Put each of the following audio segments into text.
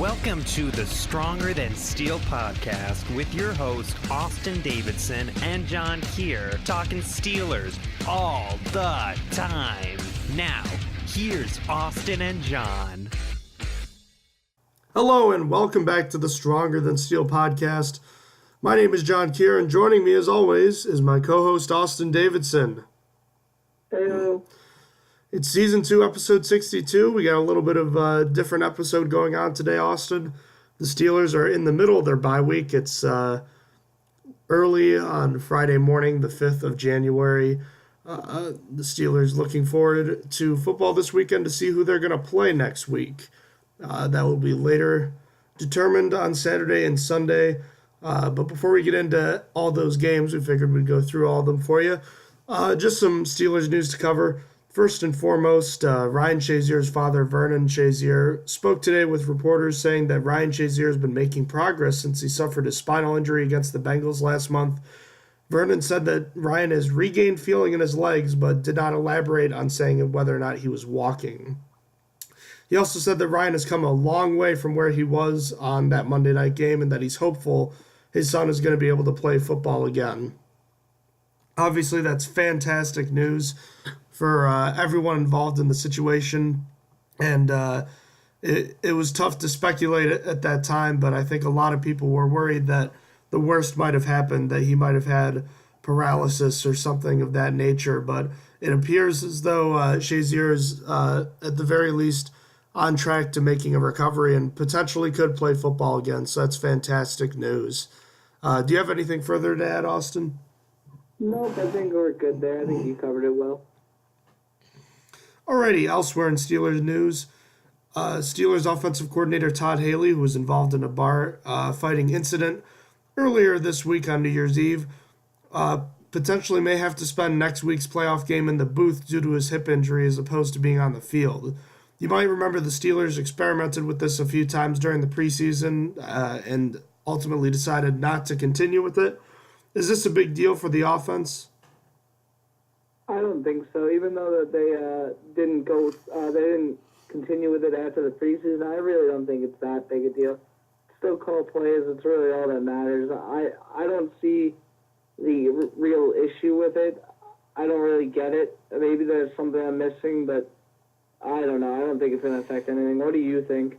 Welcome to the Stronger Than Steel podcast with your hosts Austin Davidson and John Keir, talking Steelers all the time. Now, here's Austin and John. Hello and welcome back to the Stronger Than Steel podcast. My name is John Keir, and joining me as always is my co-host Austin Davidson. Hello. It's season 2, episode 62. We got a little bit of a different episode going on today, Austin. The Steelers are in the middle of their bye week. It's early on Friday morning, the 5th of January. The Steelers looking forward to football this weekend to see who they're going to play next week. That will be later determined on Saturday and Sunday. But before we get into all those games, we figured we'd go through all of them for you. Just some Steelers news to cover. First and foremost, Ryan Shazier's father, Vernon Shazier, spoke today with reporters saying that Ryan Shazier has been making progress since he suffered a spinal injury against the Bengals last month. Vernon said that Ryan has regained feeling in his legs, but did not elaborate on saying whether or not he was walking. He also said that Ryan has come a long way from where he was on that Monday night game and that he's hopeful his son is going to be able to play football again. Obviously, that's fantastic news for everyone involved in the situation, and it was tough to speculate at that time, but I think a lot of people were worried that the worst might have happened, that he might have had paralysis or something of that nature, but it appears as though Shazier is, at the very least, on track to making a recovery and potentially could play football again, so that's fantastic news. Do you have anything further to add, Austin? Nope, I think we're good there. I think you covered it well. Alrighty, elsewhere in Steelers news, Steelers offensive coordinator Todd Haley, who was involved in a bar fighting incident earlier this week on New Year's Eve, potentially may have to spend next week's playoff game in the booth due to his hip injury as opposed to being on the field. You might remember the Steelers experimented with this a few times during the preseason and ultimately decided not to continue with it. Is this a big deal for the offense? I don't think so. Even though that they didn't continue with it after the preseason, I really don't think it's that big a deal. Still call plays. It's really all that matters. I don't see the real issue with it. I don't really get it. Maybe there's something I'm missing, but I don't know. I don't think it's going to affect anything. What do you think?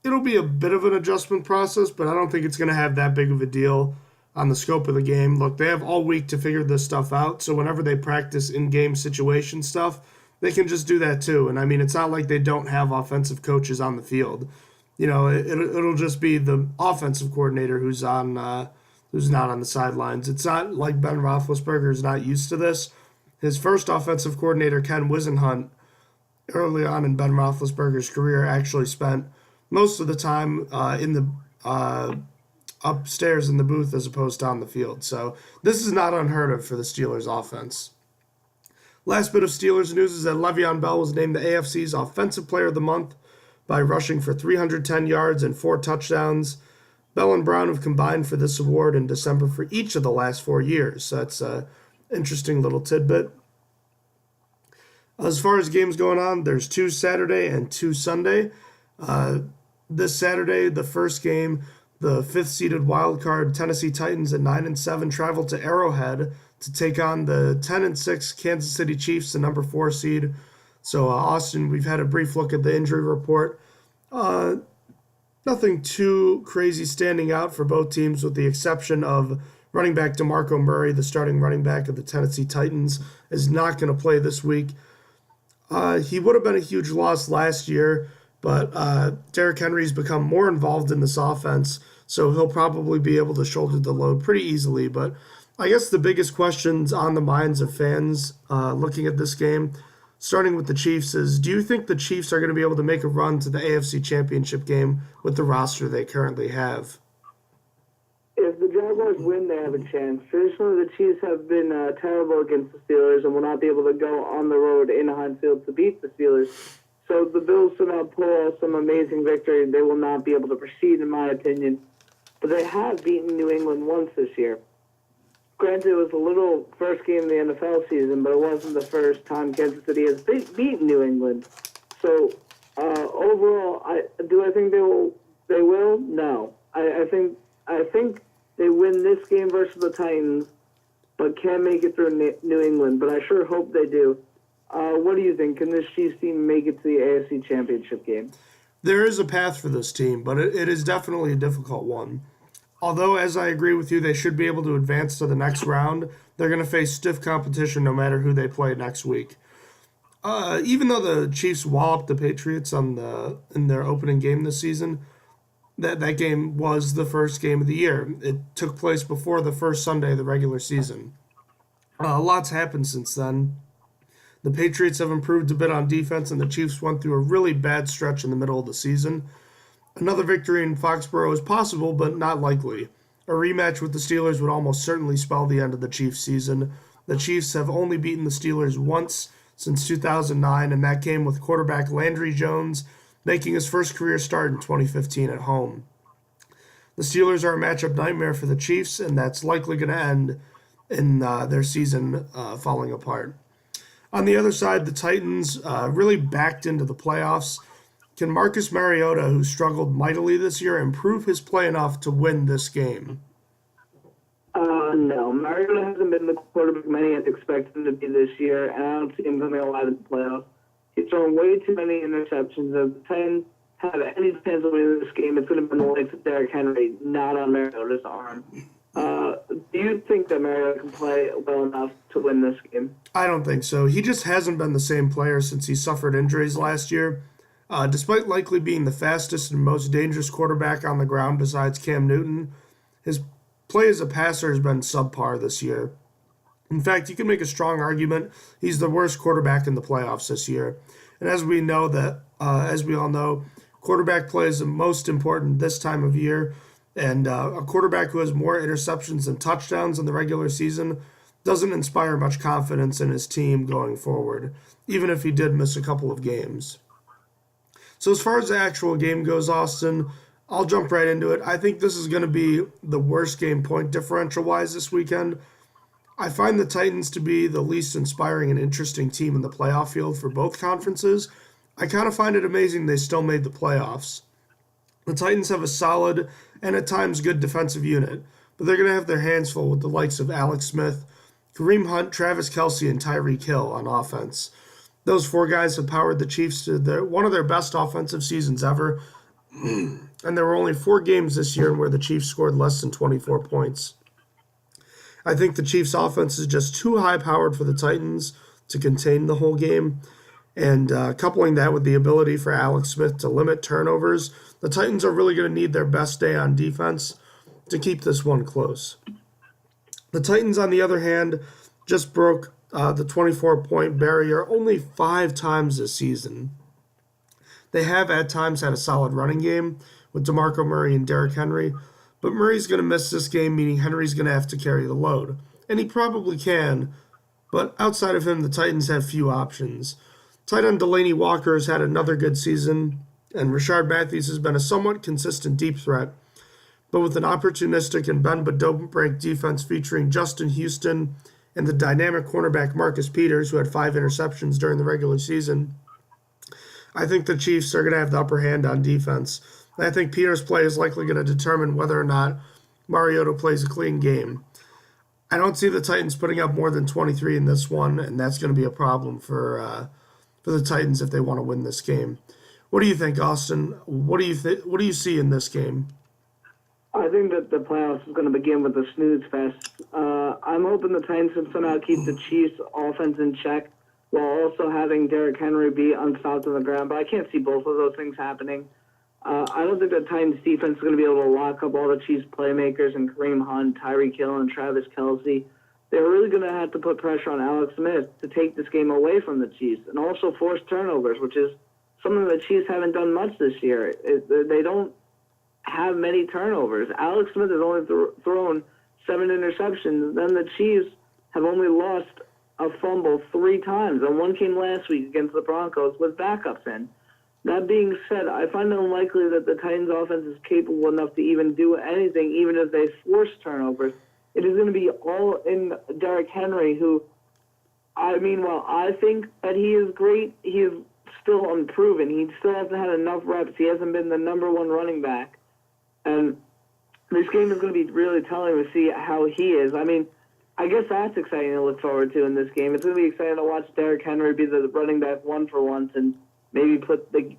It'll be a bit of an adjustment process, but I don't think it's going to have that big of a deal on the scope of the game. Look, they have all week to figure this stuff out, so whenever they practice in-game situation stuff, they can just do that too. And, I mean, it's not like they don't have offensive coaches on the field. You know, it'll just be the offensive coordinator who's not on the sidelines. It's not like Ben Roethlisberger is not used to this. His first offensive coordinator, Ken Wisenhunt, early on in Ben Roethlisberger's career, actually spent most of the time in the upstairs in the booth as opposed to on the field. So this is not unheard of for the Steelers offense. Last bit of Steelers news is that Le'Veon Bell was named the AFC's Offensive Player of the Month by rushing for 310 yards and 4 touchdowns. Bell and Brown have combined for this award in December for each of the last 4 years. So that's an interesting little tidbit. As far as games going on, there's 2 Saturday and 2 Sunday. This Saturday, the first game, the 5th-seeded wildcard Tennessee Titans at 9-7 travel to Arrowhead to take on the 10-6 Kansas City Chiefs, the number 4 seed. So, Austin, we've had a brief look at the injury report. Nothing too crazy standing out for both teams with the exception of running back DeMarco Murray, the starting running back of the Tennessee Titans, is not going to play this week. He would have been a huge loss last year, but Derrick Henry's become more involved in this offense, so he'll probably be able to shoulder the load pretty easily. But I guess the biggest questions on the minds of fans looking at this game, starting with the Chiefs, is do you think the Chiefs are going to be able to make a run to the AFC Championship game with the roster they currently have? If the Jaguars win, they have a chance. Traditionally, the Chiefs have been terrible against the Steelers and will not be able to go on the road in Heinz Field to beat the Steelers. So the Bills somehow pull off some amazing victory. They will not be able to proceed, in my opinion. But they have beaten New England once this year. Granted, it was a little first game of the NFL season, but it wasn't the first time Kansas City has beaten New England. So overall, I think they will. They will. No, I think they win this game versus the Titans, but can't make it through New England. But I sure hope they do. What do you think? Can this Chiefs team make it to the AFC Championship game? There is a path for this team, but it is definitely a difficult one. Although, as I agree with you, they should be able to advance to the next round, they're going to face stiff competition no matter who they play next week. Even though the Chiefs walloped the Patriots in their opening game this season, that game was the first game of the year. It took place before the first Sunday of the regular season. Lots happened since then. The Patriots have improved a bit on defense, and the Chiefs went through a really bad stretch in the middle of the season. Another victory in Foxborough is possible, but not likely. A rematch with the Steelers would almost certainly spell the end of the Chiefs season. The Chiefs have only beaten the Steelers once since 2009, and that came with quarterback Landry Jones making his first career start in 2015 at home. The Steelers are a matchup nightmare for the Chiefs, and that's likely going to end in their season falling apart. On the other side, the Titans really backed into the playoffs. Can Marcus Mariota, who struggled mightily this year, improve his play enough to win this game? No. Mariota hasn't been the quarterback many had expected him to be this year, and I don't see him coming alive in the playoffs. He's thrown way too many interceptions. If the Titans have any chance of winning this game, it's going to be on the legs of Derrick Henry, not on Mariota's arm. Do you think that Mariota can play well enough to win this game? I don't think so. He just hasn't been the same player since he suffered injuries last year. Despite likely being the fastest and most dangerous quarterback on the ground besides Cam Newton, his play as a passer has been subpar this year. In fact, you can make a strong argument he's the worst quarterback in the playoffs this year. And as we all know, quarterback play is the most important this time of year. And a quarterback who has more interceptions than touchdowns in the regular season doesn't inspire much confidence in his team going forward, even if he did miss a couple of games. So as far as the actual game goes, Austin, I'll jump right into it. I think this is going to be the worst game point differential-wise this weekend. I find the Titans to be the least inspiring and interesting team in the playoff field for both conferences. I kind of find it amazing they still made the playoffs. The Titans have a solid and at times good defensive unit, but they're going to have their hands full with the likes of Alex Smith, Kareem Hunt, Travis Kelce, and Tyreek Hill on offense. Those four guys have powered the Chiefs to one of their best offensive seasons ever, and there were only 4 games this year where the Chiefs scored less than 24 points. I think the Chiefs' offense is just too high-powered for the Titans to contain the whole game, and coupling that with the ability for Alex Smith to limit turnovers, the Titans are really going to need their best day on defense to keep this one close. The Titans, on the other hand, just broke the 24-point barrier only 5 times this season. They have at times had a solid running game with DeMarco Murray and Derrick Henry, but Murray's going to miss this game, meaning Henry's going to have to carry the load. And he probably can, but outside of him, the Titans have few options. Tight end Delaney Walker has had another good season, and Rashard Matthews has been a somewhat consistent deep threat, but with an opportunistic and bend but don't break defense featuring Justin Houston and the dynamic cornerback Marcus Peters, who had 5 interceptions during the regular season, I think the Chiefs are going to have the upper hand on defense. And I think Peters' play is likely going to determine whether or not Mariota plays a clean game. I don't see the Titans putting up more than 23 in this one, and that's going to be a problem for the Titans if they want to win this game. What do you think, Austin? What do you see in this game? I think that the playoffs is going to begin with a snooze fest. I'm hoping the Titans can somehow keep the Chiefs' offense in check while also having Derrick Henry be unstopped on the ground, but I can't see both of those things happening. I don't think the Titans' defense is going to be able to lock up all the Chiefs' playmakers and Kareem Hunt, Tyreek Hill, and Travis Kelce. They're really going to have to put pressure on Alex Smith to take this game away from the Chiefs and also force turnovers, which is something the Chiefs haven't done much this year. They don't have many turnovers. Alex Smith has only thrown 7 interceptions. Then the Chiefs have only lost a fumble 3 times, and one came last week against the Broncos with backups in. That being said, I find it unlikely that the Titans' offense is capable enough to even do anything, even if they force turnovers. It is going to be all in Derrick Henry, who, while I think that he is great, he is still unproven. He still hasn't had enough reps. He hasn't been the number one running back. And this game is going to be really telling to see how he is. I mean, I guess that's exciting to look forward to in this game. It's going to be exciting to watch Derrick Henry be the running back one for once and maybe put the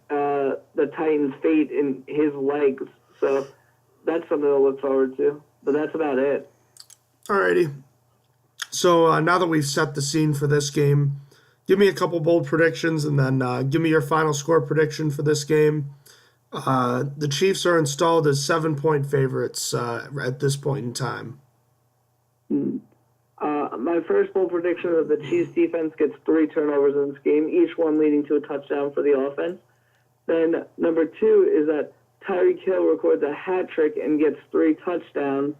Titans' fate in his legs. So that's something to look forward to. But that's about it. Alrighty. So now that we've set the scene for this game, give me a couple bold predictions and then give me your final score prediction for this game. The Chiefs are installed as 7-point favorites at this point in time. My first bold prediction is that the Chiefs defense gets 3 turnovers in this game, each one leading to a touchdown for the offense. Then number 2 is that Tyreek Hill records a hat trick and gets 3 touchdowns.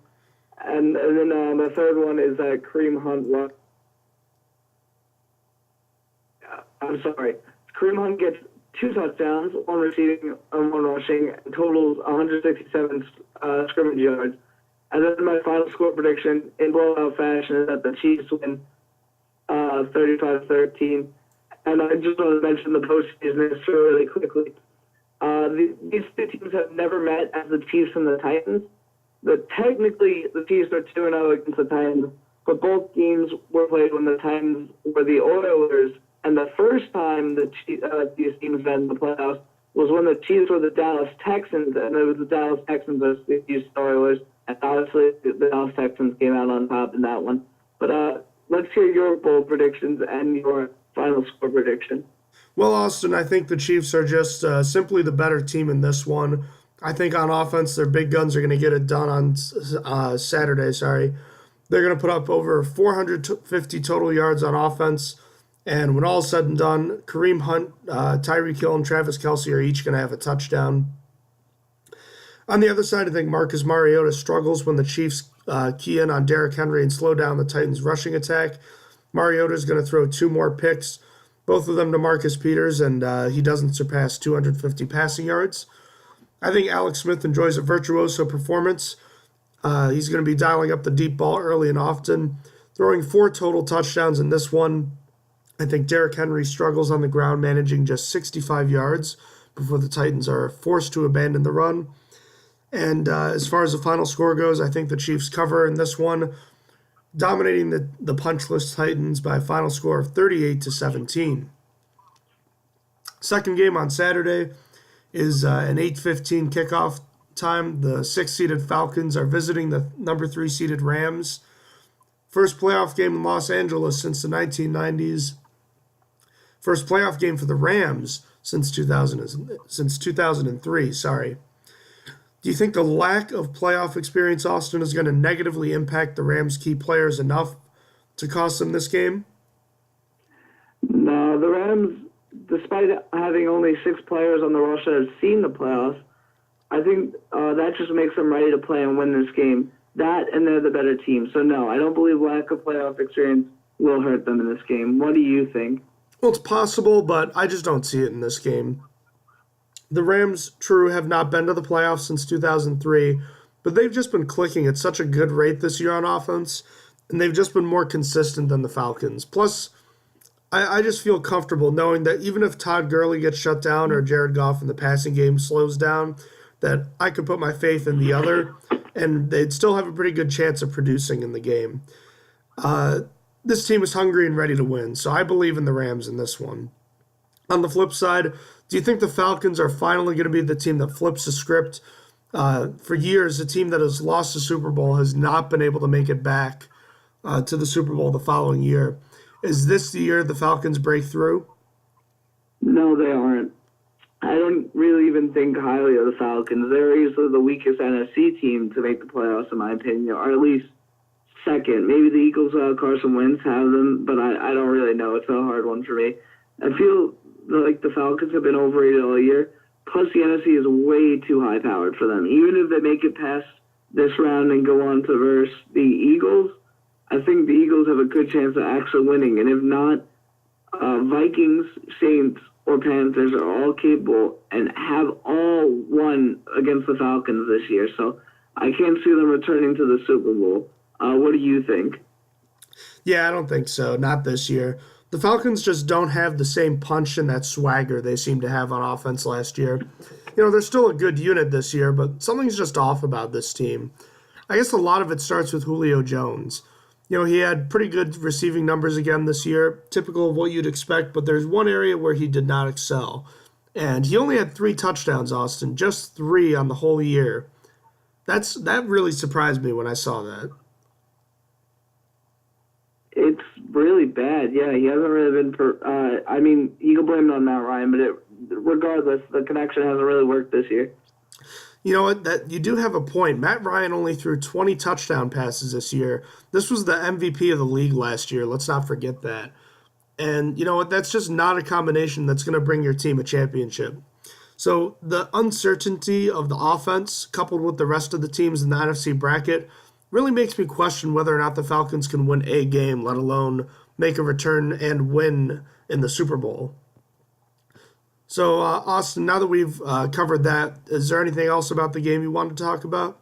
And then the third one is that Kareem Hunt gets 2 touchdowns, 1 receiving and 1 rushing, and totals 167 scrimmage yards. And then my final score prediction in blowout fashion is that the Chiefs win 35-13. And I just want to mention the postseason history really quickly. These 2 teams have never met as the Chiefs and the Titans. Technically, the Chiefs are 2-0 against the Titans, but both games were played when the Titans were the Oilers. And the first time these teams met in the playoffs was when the Chiefs were the Dallas Texans, and it was the Dallas Texans versus the Houston Oilers. And obviously, the Dallas Texans came out on top in that one. But let's hear your bold predictions and your final score prediction. Well, Austin, I think the Chiefs are just simply the better team in this one. I think on offense, their big guns are going to get it done on Saturday. They're going to put up over 450 total yards on offense. And when all is said and done, Kareem Hunt, Tyreek Hill, and Travis Kelce are each going to have a touchdown. On the other side, I think Marcus Mariota struggles when the Chiefs key in on Derrick Henry and slow down the Titans' rushing attack. Mariota is going to throw 2 more picks, both of them to Marcus Peters, and he doesn't surpass 250 passing yards. I think Alex Smith enjoys a virtuoso performance. He's going to be dialing up the deep ball early and often, throwing 4 total touchdowns in this one. I think Derrick Henry struggles on the ground, managing just 65 yards before the Titans are forced to abandon the run. And as far as the final score goes, I think the Chiefs cover in this one, dominating the punchless Titans by a final score of 38-17. Second game on Saturday is an 8:15 kickoff time. The 6th-seeded Falcons are visiting the number 3-seeded Rams. First playoff game in Los Angeles since the 1990s. First playoff game for the Rams since 2003. Do you think the lack of playoff experience, Austin, is going to negatively impact the Rams' key players enough to cost them this game? No, the Rams, despite having only 6 players on the roster that have seen the playoffs, I think that just makes them ready to play and win this game. That, and they're the better team. So, no, I don't believe lack of playoff experience will hurt them in this game. What do you think? Well, it's possible, but I just don't see it in this game. The Rams, true, have not been to the playoffs since 2003, but they've just been clicking at such a good rate this year on offense, and they've just been more consistent than the Falcons. Plus, I just feel comfortable knowing that even if Todd Gurley gets shut down or Jared Goff in the passing game slows down, that I could put my faith in the other, and they'd still have a pretty good chance of producing in the game. This team is hungry and ready to win, so I believe in the Rams in this one. On the flip side, do you think the Falcons are finally going to be the team that flips the script? For years, a team that has lost the Super Bowl has not been able to make it back to the Super Bowl the following year. Is this the year the Falcons break through? No, they aren't. I don't really even think highly of the Falcons. They're easily the weakest NFC team to make the playoffs, in my opinion, or at least second. Maybe the Eagles, Carson Wentz, have them, but I don't really know. It's a hard one for me. I feel like the Falcons have been overrated all year. Plus, the NFC is way too high-powered for them. Even if they make it past this round and go on to verse the Eagles, I think the Eagles have a good chance of actually winning. And if not, Vikings, Saints, or Panthers are all capable and have all won against the Falcons this year. So I can't see them returning to the Super Bowl. What do you think? Yeah, I don't think so. Not this year. the Falcons just don't have the same punch and that swagger they seemed to have on offense last year. They're still a good unit this year, but something's just off about this team. I guess a lot of it starts with Julio Jones. He had pretty good receiving numbers again this year, typical of what you'd expect, but there's one area where he did not excel. And he only had 3 touchdowns, Austin, just 3 on the whole year. That really surprised me when I saw that. It's really bad. Yeah, he hasn't really been. You can blame it on Matt Ryan, but regardless, the connection hasn't really worked this year. You know what? That you do have a point. Matt Ryan only threw 20 touchdown passes this year. This was the MVP of the league last year. Let's not forget that. And you know what? That's just not a combination that's going to bring your team a championship. So the uncertainty of the offense, coupled with the rest of the teams in the NFC bracket, really makes me question whether or not the Falcons can win a game, let alone make a return and win in the Super Bowl. So, Austin, now that we've covered that, is there anything else about the game you wanted to talk about?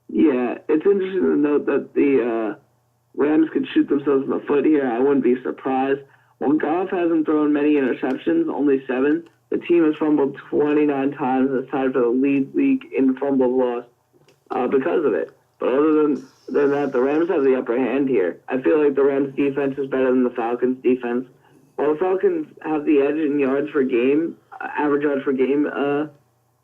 Yeah, it's interesting to note that the Rams could shoot themselves in the foot here. I wouldn't be surprised. While Goff hasn't thrown many interceptions, only 7, the team has fumbled 29 times and is tied for the lead league in fumble loss because of it. But other than that, the Rams have the upper hand here. I feel like the Rams' defense is better than the Falcons' defense. While the Falcons have the edge in yards per game, average yards per game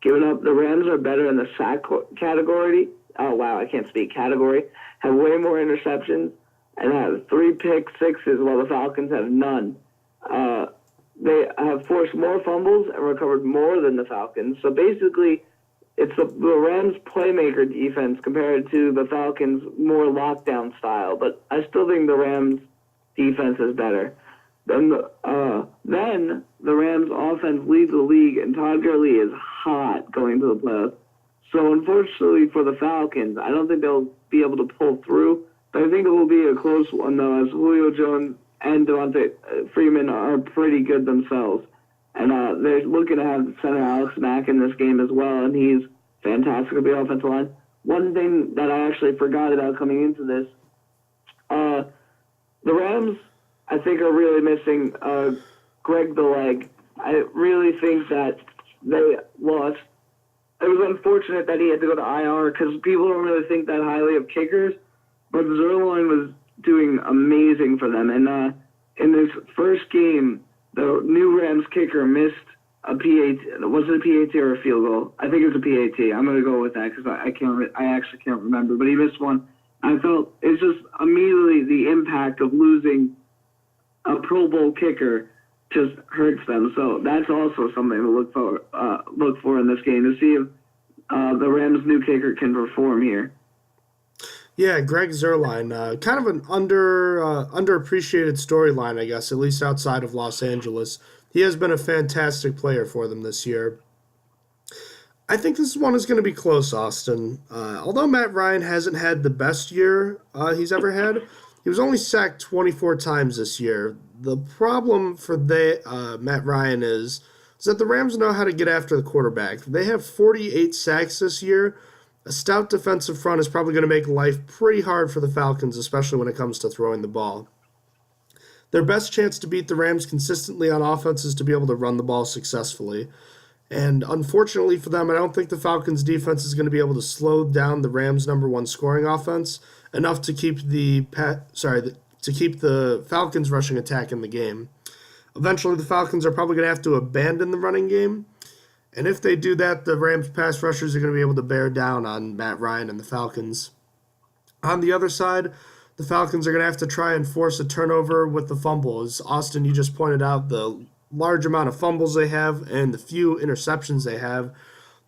given up, the Rams are better in the sack category. Oh, wow, I can't speak. Category. Have way more interceptions and have 3 pick sixes while the Falcons have none. They have forced more fumbles and recovered more than the Falcons. So basically, it's the Rams' playmaker defense compared to the Falcons' more lockdown style. But I still think the Rams' defense is better. Then the Rams' offense leads the league, and Todd Gurley is hot going to the playoffs. So unfortunately for the Falcons, I don't think they'll be able to pull through. But I think it will be a close one, though, as Julio Jones and Devontae Freeman are pretty good themselves. And they're looking to have center Alex Mack in this game as well, and he's fantastic at the offensive line. One thing that I actually forgot about coming into this, the Rams, I think, are really missing Greg the Leg. I really think that they lost. It was unfortunate that he had to go to IR because people don't really think that highly of kickers, but Zerline was doing amazing for them. And in this first game, the new Rams kicker missed a PAT. Was it a PAT or a field goal? I think it was a PAT. I'm going to go with that because I actually can't remember. But he missed one. I felt it's just immediately the impact of losing a Pro Bowl kicker just hurts them. So that's also something to look for in this game to see if the Rams' new kicker can perform here. Yeah, Greg Zerline, kind of an underappreciated storyline, I guess, at least outside of Los Angeles. He has been a fantastic player for them this year. I think this one is going to be close, Austin. Although Matt Ryan hasn't had the best year he's ever had, he was only sacked 24 times this year. The problem for Matt Ryan is that the Rams know how to get after the quarterback. They have 48 sacks this year. A stout defensive front is probably going to make life pretty hard for the Falcons, especially when it comes to throwing the ball. Their best chance to beat the Rams consistently on offense is to be able to run the ball successfully. And unfortunately for them, I don't think the Falcons' defense is going to be able to slow down the Rams' number 1 scoring offense enough to keep the Falcons' rushing attack in the game. Eventually, the Falcons are probably going to have to abandon the running game. And if they do that, the Rams' pass rushers are going to be able to bear down on Matt Ryan and the Falcons. On the other side, the Falcons are going to have to try and force a turnover with the fumble. As Austin, you just pointed out, the large amount of fumbles they have and the few interceptions they have.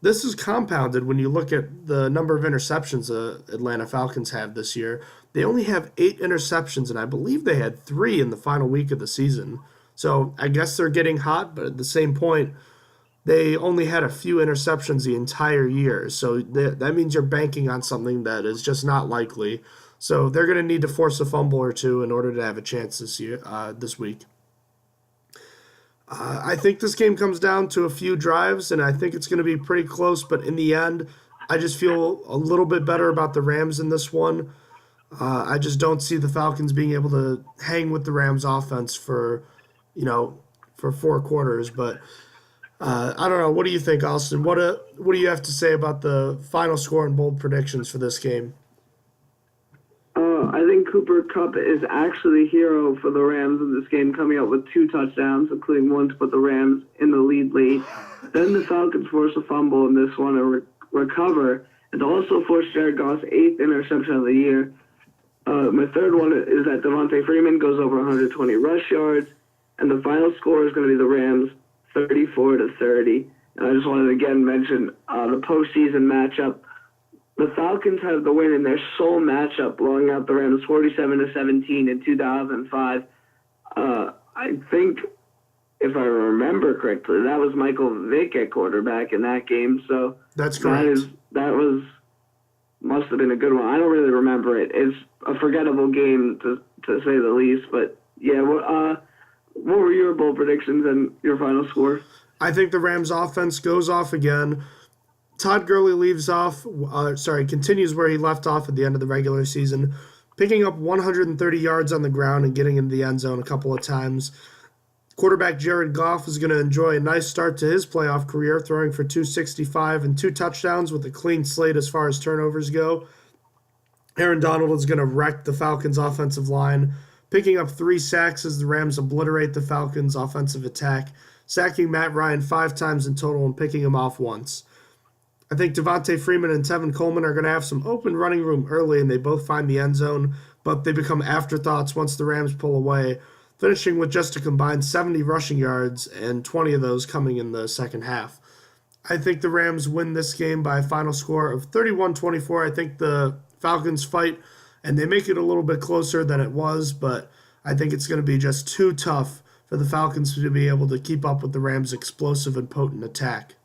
This is compounded when you look at the number of interceptions the Atlanta Falcons have this year. They only have 8 interceptions, and I believe they had 3 in the final week of the season. So I guess they're getting hot, but at the same point, they only had a few interceptions the entire year. So that means you're banking on something that is just not likely. So they're going to need to force a fumble or two in order to have a chance this week. I think this game comes down to a few drives, and I think it's going to be pretty close. But in the end, I just feel a little bit better about the Rams in this one. I just don't see the Falcons being able to hang with the Rams offense for, you know, for 4 quarters. But I don't know. What do you think, Austin? What do you have to say about the final score and bold predictions for this game? I think Cooper Kupp is actually the hero for the Rams in this game, coming up with 2 touchdowns, including one to put the Rams in the lead late. Then the Falcons force a fumble in this one and recover, and also force Jared Goff's 8th interception of the year. My third one is that Devontae Freeman goes over 120 rush yards, and the final score is going to be the Rams 34-30. And I just wanted to again mention the postseason matchup. The Falcons have the win in their sole matchup, blowing out the Rams 47-17 in 2005. I think, if I remember correctly, that was Michael Vick at quarterback in that game. So That's correct. That must have been a good one. I don't really remember it. It's a forgettable game to say the least. But yeah, what were your bold predictions and your final score? I think the Rams offense goes off again. Todd Gurley continues where he left off at the end of the regular season, picking up 130 yards on the ground and getting into the end zone a couple of times. Quarterback Jared Goff is going to enjoy a nice start to his playoff career, throwing for 265 and 2 touchdowns with a clean slate as far as turnovers go. Aaron Donald is going to wreck the Falcons' offensive line, picking up 3 sacks as the Rams obliterate the Falcons' offensive attack, sacking Matt Ryan 5 times in total and picking him off once. I think Devontae Freeman and Tevin Coleman are going to have some open running room early, and they both find the end zone, but they become afterthoughts once the Rams pull away, finishing with just a combined 70 rushing yards and 20 of those coming in the second half. I think the Rams win this game by a final score of 31-24. I think the Falcons fight, and they make it a little bit closer than it was, but I think it's going to be just too tough for the Falcons to be able to keep up with the Rams' explosive and potent attack.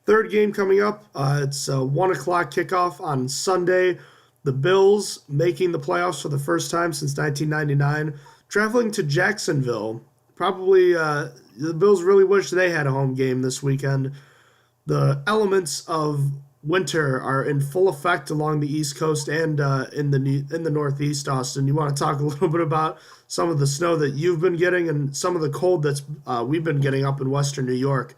Third game coming up, it's a 1 o'clock kickoff on Sunday. The Bills, making the playoffs for the first time since 1999, traveling to Jacksonville. Probably the Bills really wish they had a home game this weekend. The elements of winter are in full effect along the East Coast and in the Northeast, Austin. You want to talk a little bit about some of the snow that you've been getting and some of the cold that's we've been getting up in Western New York.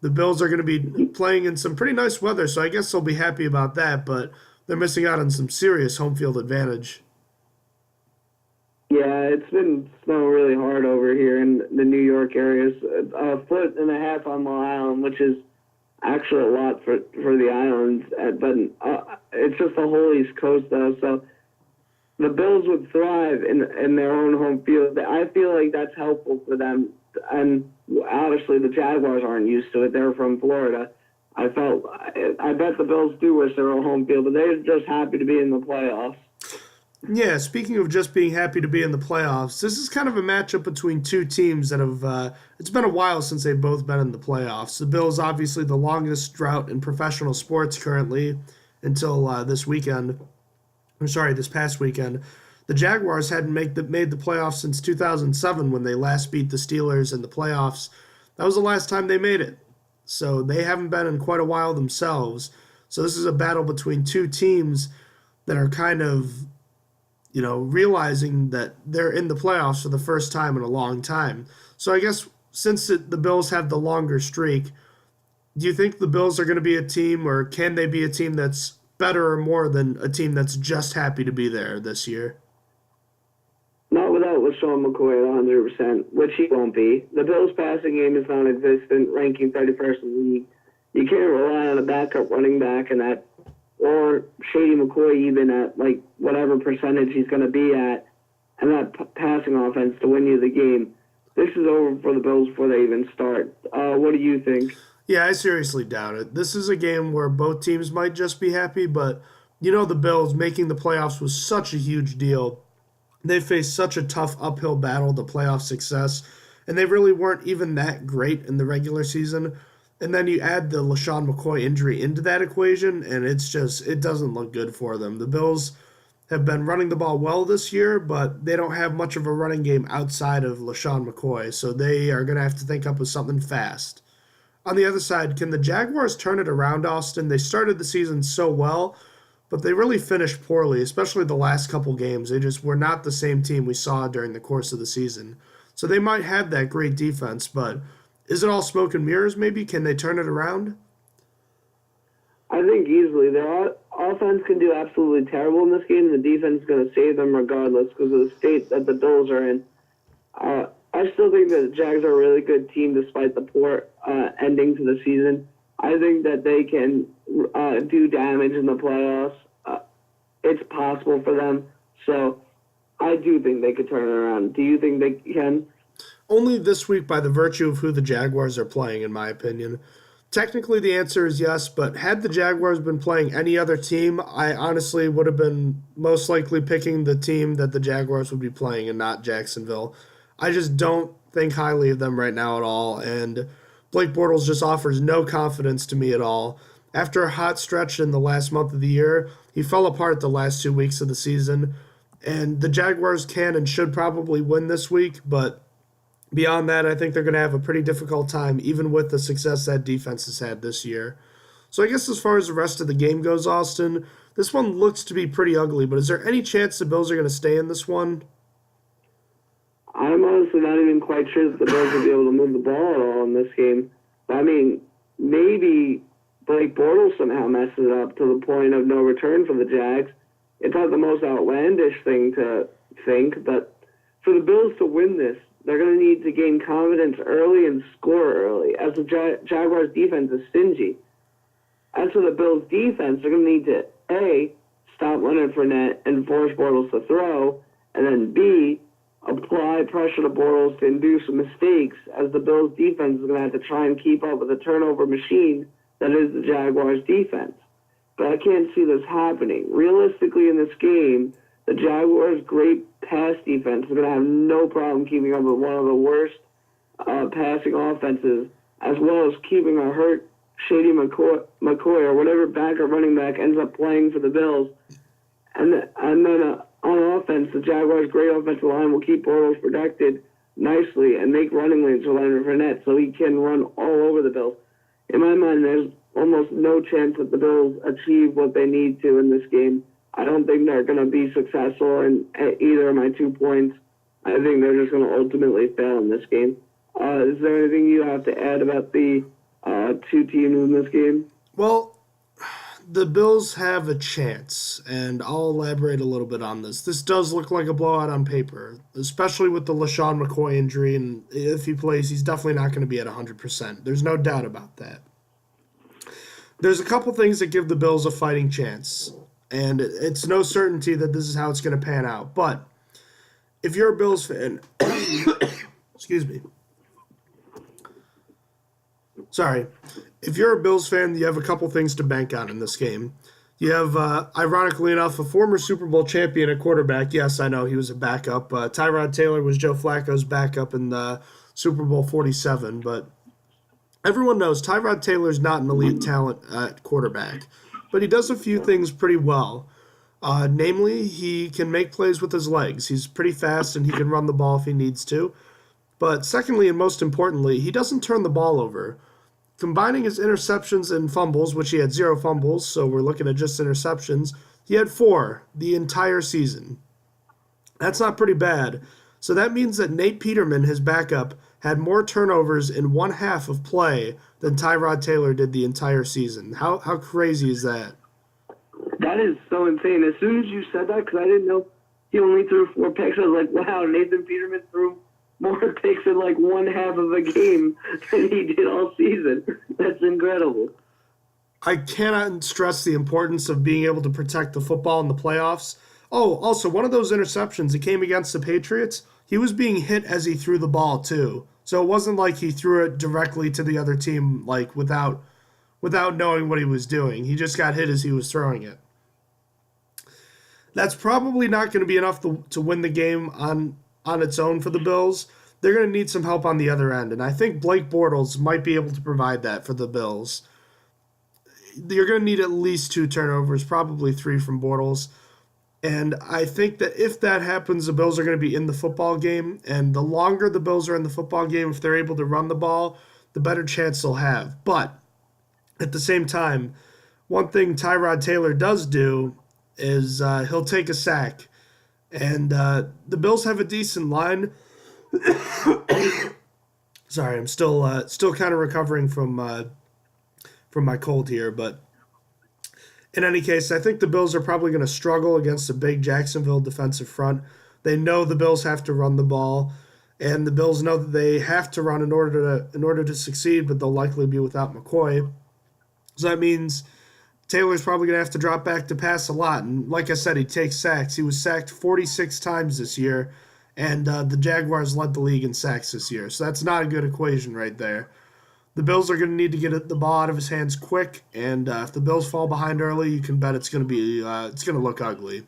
The Bills are going to be playing in some pretty nice weather, so I guess they'll be happy about that, but they're missing out on some serious home field advantage. Yeah, it's been snowing really hard over here in the New York areas. 1.5 foot on Long Island, which is actually a lot for the islands, but it's just the whole East Coast, though, so the Bills would thrive in their own home field. I feel like that's helpful for them, and obviously the Jaguars aren't used to it. They're from Florida. I bet the Bills do wish they were a home field, but they're just happy to be in the playoffs. Yeah, speaking of just being happy to be in the playoffs, this is kind of a matchup between two teams that have, it's been a while since they've both been in the playoffs. The Bills, obviously the longest drought in professional sports currently until this past weekend. The Jaguars hadn't made the playoffs since 2007 when they last beat the Steelers in the playoffs. That was the last time they made it. So they haven't been in quite a while themselves. So this is a battle between two teams that are kind of, realizing that they're in the playoffs for the first time in a long time. So I guess since the Bills have the longer streak, do you think the Bills are going to be a team, or can they be a team that's better or more than a team that's just happy to be there this year? Not without LaShawn McCoy at 100%, which he won't be. The Bills' passing game is non-existent, ranking 31st in the league. You can't rely on a backup running back or Shady McCoy even at whatever percentage he's going to be at, and that passing offense to win you the game. This is over for the Bills before they even start. What do you think? Yeah, I seriously doubt it. This is a game where both teams might just be happy, but the Bills making the playoffs was such a huge deal. They faced such a tough uphill battle to playoff success, and they really weren't even that great in the regular season. And then you add the LaShawn McCoy injury into that equation, and it doesn't look good for them. The Bills have been running the ball well this year, but they don't have much of a running game outside of LaShawn McCoy, so they are going to have to think up with something fast. On the other side, can the Jaguars turn it around, Austin? They started the season so well, but they really finished poorly, especially the last couple games. They just were not the same team we saw during the course of the season. So they might have that great defense, but is it all smoke and mirrors maybe? Can they turn it around? I think easily. Their offense can do absolutely terrible in this game, and the defense is going to save them regardless because of the state that the Bills are in. I still think that the Jags are a really good team despite the poor ending to the season. I think that they can do damage in the playoffs. It's possible for them. So I do think they could turn it around. Do you think they can? Only this week by the virtue of who the Jaguars are playing, in my opinion. Technically, the answer is yes, but had the Jaguars been playing any other team, I honestly would have been most likely picking the team that the Jaguars would be playing and not Jacksonville. I just don't think highly of them right now at all, and Blake Bortles just offers no confidence to me at all. After a hot stretch in the last month of the year, he fell apart the last 2 weeks of the season, and the Jaguars can and should probably win this week, but beyond that, I think they're going to have a pretty difficult time, even with the success that defense has had this year. So I guess as far as the rest of the game goes, Austin, this one looks to be pretty ugly, but is there any chance the Bills are going to stay in this one? I'm honestly not even quite sure that the Bills will be able to move the ball at all in this game. I mean, maybe Blake Bortles somehow messes it up to the point of no return for the Jags. It's not the most outlandish thing to think, but for the Bills to win this, they're going to need to gain confidence early and score early, as the Jaguars' defense is stingy. As for the Bills' defense, they're going to need to, A, stop Leonard Fournette and force Bortles to throw, and then, B, apply pressure to Bortles to induce mistakes, as the Bills' defense is going to have to try and keep up with the turnover machine that is the Jaguars' defense. But I can't see this happening. Realistically, in this game, the Jaguars' great pass defense is going to have no problem keeping up with one of the worst passing offenses, as well as keeping a hurt Shady McCoy or whatever back or running back ends up playing for the Bills. And then on offense, the Jaguars' great offensive line will keep Bortles protected nicely and make running lanes for Leonard Fournette so he can run all over the Bills. In my mind, there's almost no chance that the Bills achieve what they need to in this game. I don't think they're going to be successful in either of my 2 points. I think they're just going to ultimately fail in this game. Is there anything you have to add about the two teams in this game? Well, the Bills have a chance, and I'll elaborate a little bit on this. This does look like a blowout on paper, especially with the LaShawn McCoy injury, and if he plays, he's definitely not going to be at 100%. There's no doubt about that. There's a couple things that give the Bills a fighting chance, and it's no certainty that this is how it's going to pan out. But if you're a Bills fan, excuse me. Sorry. If you're a Bills fan, you have a couple things to bank on in this game. You have, ironically enough, a former Super Bowl champion at quarterback. Yes, I know he was a backup. Tyrod Taylor was Joe Flacco's backup in the Super Bowl 47, but everyone knows Tyrod Taylor's not an elite talent at quarterback, but he does a few things pretty well. Namely, he can make plays with his legs. He's pretty fast, and he can run the ball if he needs to. But secondly, and most importantly, he doesn't turn the ball over. Combining his interceptions and fumbles, which he had 0 fumbles, so we're looking at just interceptions, he had 4 the entire season. That's not pretty bad. So that means that Nate Peterman, his backup, had more turnovers in one half of play than Tyrod Taylor did the entire season. How crazy is that? That is so insane. As soon as you said that, because I didn't know he only threw 4 picks, I was like, wow, Nathan Peterman threw more picks in like one half of a game than he did all season. That's incredible. I cannot stress the importance of being able to protect the football in the playoffs. Oh, also, one of those interceptions, it came against the Patriots. He was being hit as he threw the ball, too. So it wasn't like he threw it directly to the other team, like, without knowing what he was doing. He just got hit as he was throwing it. That's probably not going to be enough to win the game on its own for the Bills. They're going to need some help on the other end, and I think Blake Bortles might be able to provide that for the Bills. You're going to need at least 2 turnovers, probably 3 from Bortles. And I think that if that happens, the Bills are going to be in the football game. And the longer the Bills are in the football game, if they're able to run the ball, the better chance they'll have. But at the same time, one thing Tyrod Taylor does do is he'll take a sack. And the Bills have a decent line. Sorry, I'm still kind of recovering from my cold here, but in any case, I think the Bills are probably going to struggle against a big Jacksonville defensive front. They know the Bills have to run the ball, and the Bills know that they have to run in order to succeed, but they'll likely be without McCoy. So that means Taylor's probably going to have to drop back to pass a lot. And like I said, he takes sacks. He was sacked 46 times this year, and the Jaguars led the league in sacks this year. So that's not a good equation right there. The Bills are going to need to get the ball out of his hands quick, and if the Bills fall behind early, you can bet it's going to look ugly.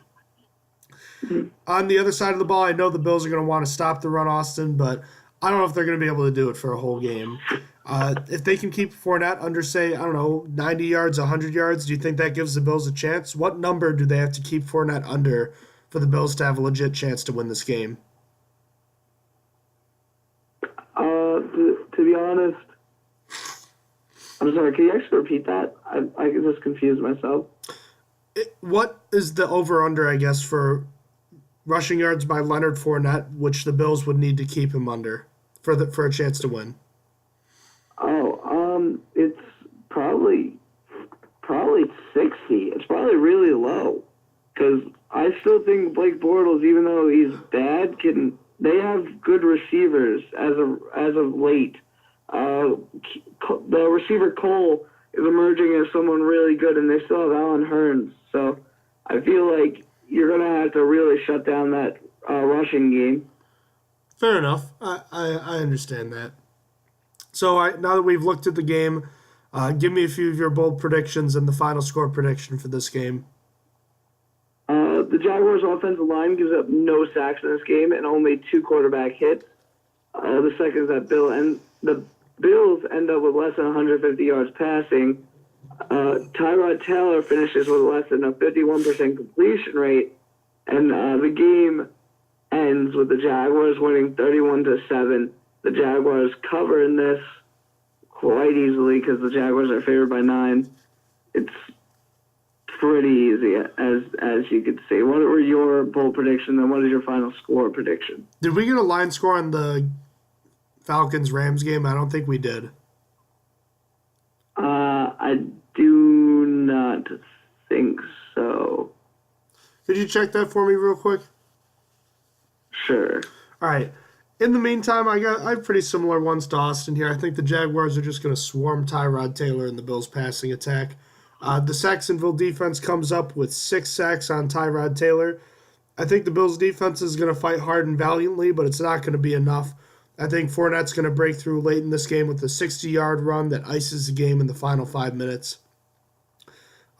On the other side of the ball, I know the Bills are going to want to stop the run, Austin, but I don't know if they're going to be able to do it for a whole game. If they can keep Fournette under, say, 90 yards, 100 yards, do you think that gives the Bills a chance? What number do they have to keep Fournette under for the Bills to have a legit chance to win this game? To be honest, I'm sorry, can you actually repeat that? I just confused myself. What is the over-under, I guess, for rushing yards by Leonard Fournette, which the Bills would need to keep him under for a chance to win? It's probably 60. It's probably really low because I still think Blake Bortles, even though he's bad, they have good receivers as of late. The receiver Cole is emerging as someone really good, and they still have Allen Hurns. So I feel like you're going to have to really shut down that rushing game. Fair enough. I understand that. So now that we've looked at the game, give me a few of your bold predictions and the final score prediction for this game. The Jaguars' offensive line gives up no sacks in this game and only 2 quarterback hits. The second is that the Bills end up with less than 150 yards passing. Tyrod Taylor finishes with less than a 51% completion rate, and the game ends with the Jaguars winning 31-7. The Jaguars cover in this quite easily because the Jaguars are favored by 9. It's pretty easy, as you could see. What were your bold predictions, and what is your final score prediction? Did we get a line score on the Falcons-Rams game? I don't think we did. I do not think so. Could you check that for me real quick? Sure. All right. In the meantime, I have pretty similar ones to Austin here. I think the Jaguars are just going to swarm Tyrod Taylor in the Bills' passing attack. The Saxonville defense comes up with 6 sacks on Tyrod Taylor. I think the Bills' defense is going to fight hard and valiantly, but it's not going to be enough. I think Fournette's going to break through late in this game with a 60-yard run that ices the game in the final 5 minutes.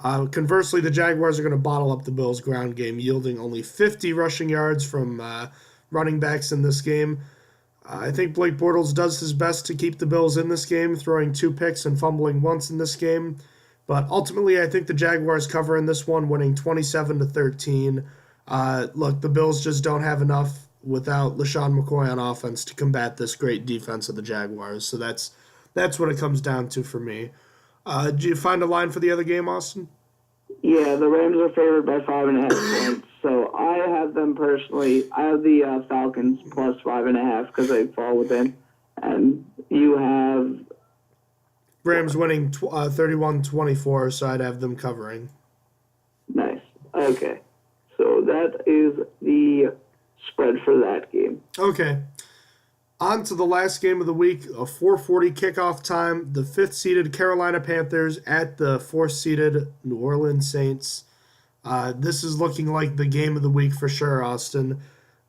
Conversely, the Jaguars are going to bottle up the Bills' ground game, yielding only 50 rushing yards from running backs in this game. I think Blake Bortles does his best to keep the Bills in this game, throwing 2 picks and fumbling once in this game. But ultimately, I think the Jaguars cover in this one, winning 27-13. Look, the Bills just don't have enough without LaShawn McCoy on offense to combat this great defense of the Jaguars. So that's what it comes down to for me. Did you find a line for the other game, Austin? Yeah, the Rams are favored by 5.5 points. So I have them personally. I have the Falcons plus 5.5 because they fall within. And you have Rams winning 31-24, so I'd have them covering. Nice. Okay. So that is the spread for that game. Okay. On to the last game of the week, a 4:40 kickoff time. The 5th-seeded Carolina Panthers at the 4th-seeded New Orleans Saints. This is looking like the game of the week for sure, Austin.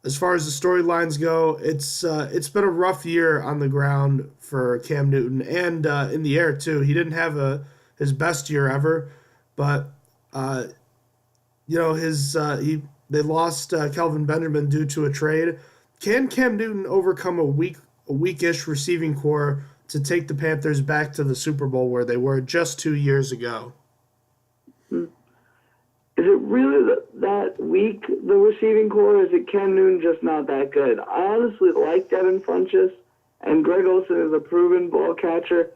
As far as the storylines go, it's been a rough year on the ground for Cam Newton and in the air too. He didn't have his best year ever, but they lost Kelvin Benjamin due to a trade. Can Cam Newton overcome a weakish receiving core to take the Panthers back to the Super Bowl where they were just 2 years ago? Is it really that weak, the receiving core, or is it Cam Newton just not that good? I honestly like Devin Funchess, and Greg Olsen is a proven ball catcher,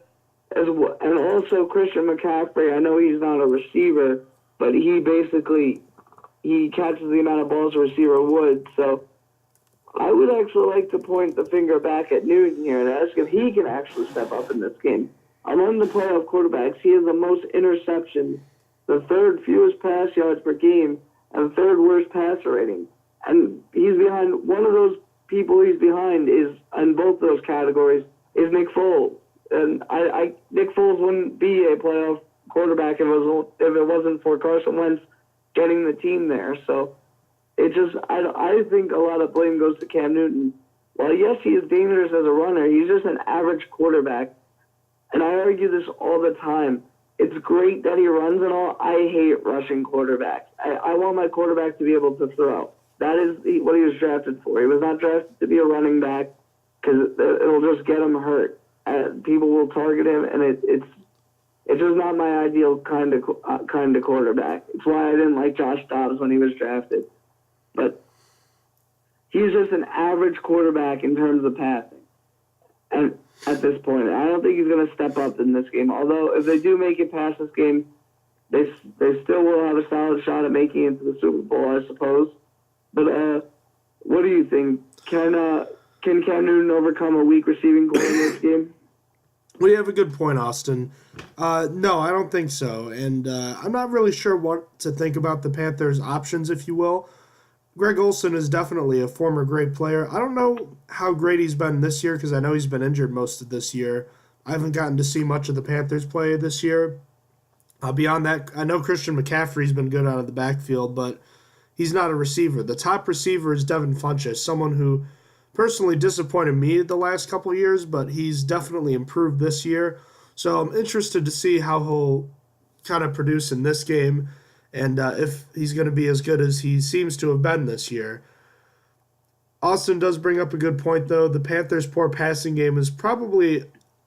as well, and also Christian McCaffrey. I know he's not a receiver, but he basically he catches the amount of balls a receiver would. So I would actually like to point the finger back at Newton here and ask if he can actually step up in this game. Among the playoff quarterbacks, he has the most interceptions, the third fewest pass yards per game, and third worst passer rating. And he's behind, one of those people he's behind is, in both those categories, is Nick Foles. And Nick Foles wouldn't be a playoff quarterback if it wasn't for Carson Wentz getting the team there. So I think a lot of blame goes to Cam Newton. While yes, he is dangerous as a runner, he's just an average quarterback. And I argue this all the time. It's great that he runs and all. I hate rushing quarterbacks. I want my quarterback to be able to throw. That is what he was drafted for. He was not drafted to be a running back because it'll just get him hurt. People will target him, and it's just not my ideal kind of quarterback. It's why I didn't like Josh Dobbs when he was drafted. But he's just an average quarterback in terms of passing. And at this point, I don't think he's going to step up in this game. Although if they do make it past this game, they still will have a solid shot at making it to the Super Bowl, I suppose. But what do you think? Can Cam Newton overcome a weak receiving core in this game? Well, you have a good point, Austin. No, I don't think so. And I'm not really sure what to think about the Panthers' options, if you will. Greg Olsen is definitely a former great player. I don't know how great he's been this year because I know he's been injured most of this year. I haven't gotten to see much of the Panthers play this year. Beyond that, I know Christian McCaffrey's been good out of the backfield, but he's not a receiver. The top receiver is Devin Funchess, someone who personally disappointed me the last couple of years, but he's definitely improved this year. So I'm interested to see how he'll kind of produce in this game and if he's going to be as good as he seems to have been this year. Austin does bring up a good point, though. The Panthers' poor passing game is probably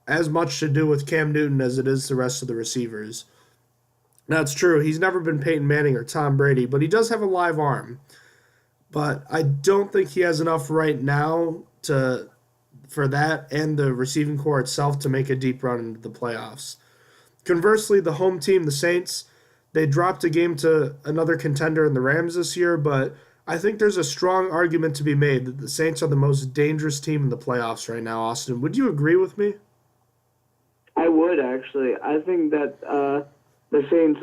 as much to do with Cam Newton as it is the rest of the receivers. Now, it's true. He's never been Peyton Manning or Tom Brady, but he does have a live arm. But I don't think he has enough right now for that and the receiving core itself to make a deep run into the playoffs. Conversely, the home team, the Saints, they dropped a game to another contender in the Rams this year, but I think there's a strong argument to be made that the Saints are the most dangerous team in the playoffs right now, Austin. Would you agree with me? I would, actually. I think that the Saints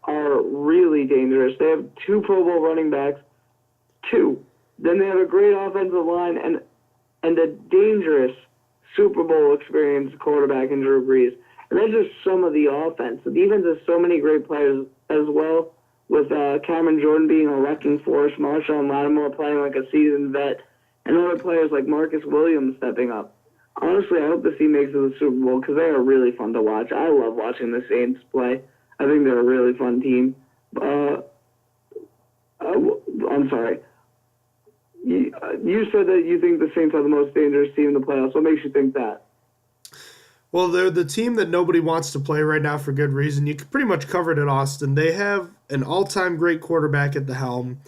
are really dangerous. They have 2 Pro Bowl running backs, 2. Then they have a great offensive line and a dangerous Super Bowl experienced quarterback in Drew Brees. And that's just some of the offense. The defense has so many great players as well, with Cameron Jordan being a wrecking force, Marshawn Lattimore playing like a seasoned vet, and other players like Marcus Williams stepping up. Honestly, I hope the team makes it to the Super Bowl because they are really fun to watch. I love watching the Saints play. I think they're a really fun team. I'm sorry. You said that you think the Saints are the most dangerous team in the playoffs. What makes you think that? Well, they're the team that nobody wants to play right now for good reason. You pretty much covered it, Austin. They have an all-time great quarterback at the helm.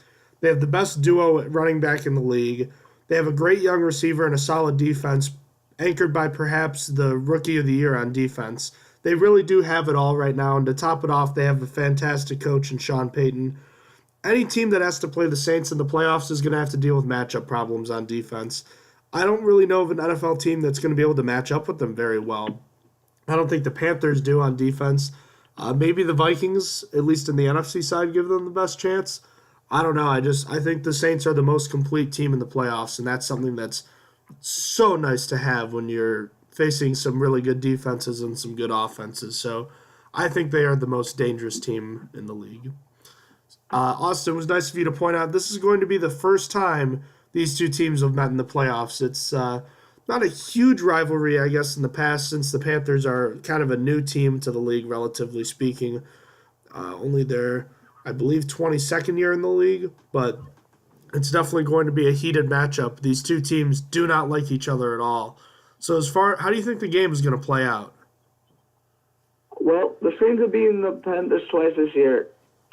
They have the best duo at running back in the league. They have a great young receiver and a solid defense, anchored by perhaps the Rookie of the Year on defense. They really do have it all right now, and to top it off, they have a fantastic coach in Sean Payton. Any team that has to play the Saints in the playoffs is going to have to deal with matchup problems on defense. I don't really know of an NFL team that's going to be able to match up with them very well. I don't think the Panthers do on defense. Maybe the Vikings, at least in the NFC side, give them the best chance. I don't know. I think the Saints are the most complete team in the playoffs, and that's something that's so nice to have when you're facing some really good defenses and some good offenses. So I think they are the most dangerous team in the league. Austin, it was nice of you to point out this is going to be the first time these two teams have met in the playoffs. It's not a huge rivalry, I guess, in the past, since the Panthers are kind of a new team to the league, relatively speaking. Only their, I believe, 22nd year in the league, but it's definitely going to be a heated matchup. These two teams do not like each other at all. So how do you think the game is going to play out? Well, the Saints have beaten the Panthers twice this year.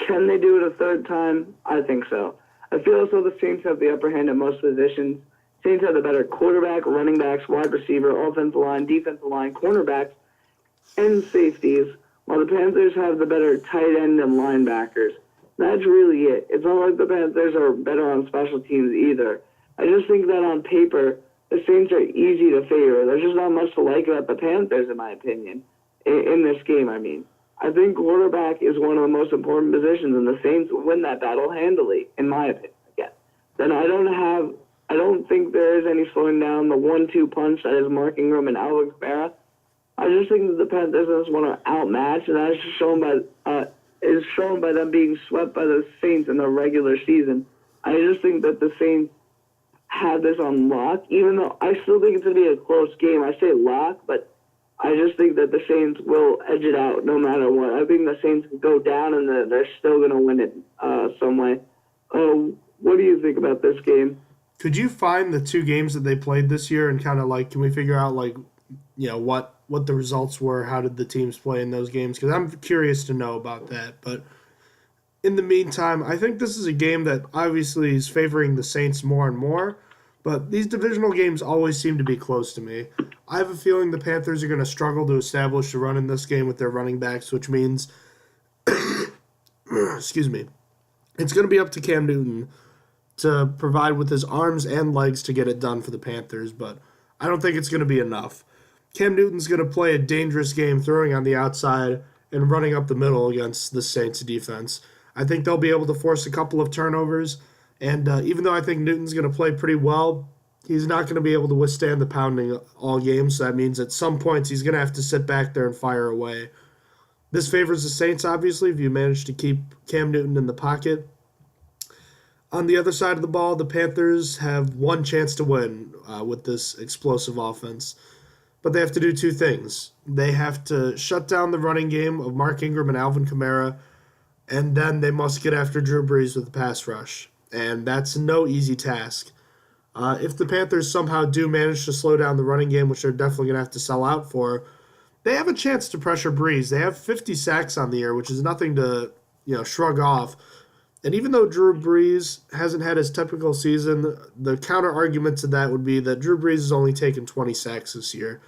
Can they do it a third time? I think so. I feel as though the Saints have the upper hand at most positions. Saints have the better quarterback, running backs, wide receiver, offensive line, defensive line, cornerbacks, and safeties, while the Panthers have the better tight end and linebackers. That's really it. It's not like the Panthers are better on special teams either. I just think that on paper, the Saints are easy to favor. There's just not much to like about the Panthers, in my opinion, in this game, I mean. I think quarterback is one of the most important positions, and the Saints win that battle handily, in my opinion, again. Then I don't think there is any slowing down the 1-2 punch that is Mark Ingram and Alvin Kamara. I just think that the Panthers just want to outmatch, and that is shown by them being swept by the Saints in the regular season. I just think that the Saints have this on lock, even though I still think it's going to be a close game. I say lock, but I just think that the Saints will edge it out no matter what. I think the Saints can go down, and they're still going to win it some way. What do you think about this game? Could you find the two games that they played this year and kind of can we figure out what the results were? How did the teams play in those games? Because I'm curious to know about that. But in the meantime, I think this is a game that obviously is favoring the Saints more and more. But these divisional games always seem to be close to me. I have a feeling the Panthers are going to struggle to establish a run in this game with their running backs, which means, excuse me, it's going to be up to Cam Newton to provide with his arms and legs to get it done for the Panthers, but I don't think it's going to be enough. Cam Newton's going to play a dangerous game throwing on the outside and running up the middle against the Saints defense. I think they'll be able to force a couple of turnovers, and even though I think Newton's going to play pretty well, he's not going to be able to withstand the pounding all game, so that means at some points he's going to have to sit back there and fire away. This favors the Saints, obviously, if you manage to keep Cam Newton in the pocket. On the other side of the ball, the Panthers have one chance to win with this explosive offense. But they have to do two things. They have to shut down the running game of Mark Ingram and Alvin Kamara, and then they must get after Drew Brees with the pass rush. And that's no easy task. If the Panthers somehow do manage to slow down the running game, which they're definitely going to have to sell out for, they have a chance to pressure Brees. They have 50 sacks on the year, which is nothing to shrug off. And even though Drew Brees hasn't had his typical season, the counter-argument to that would be that Drew Brees has only taken 20 sacks this year.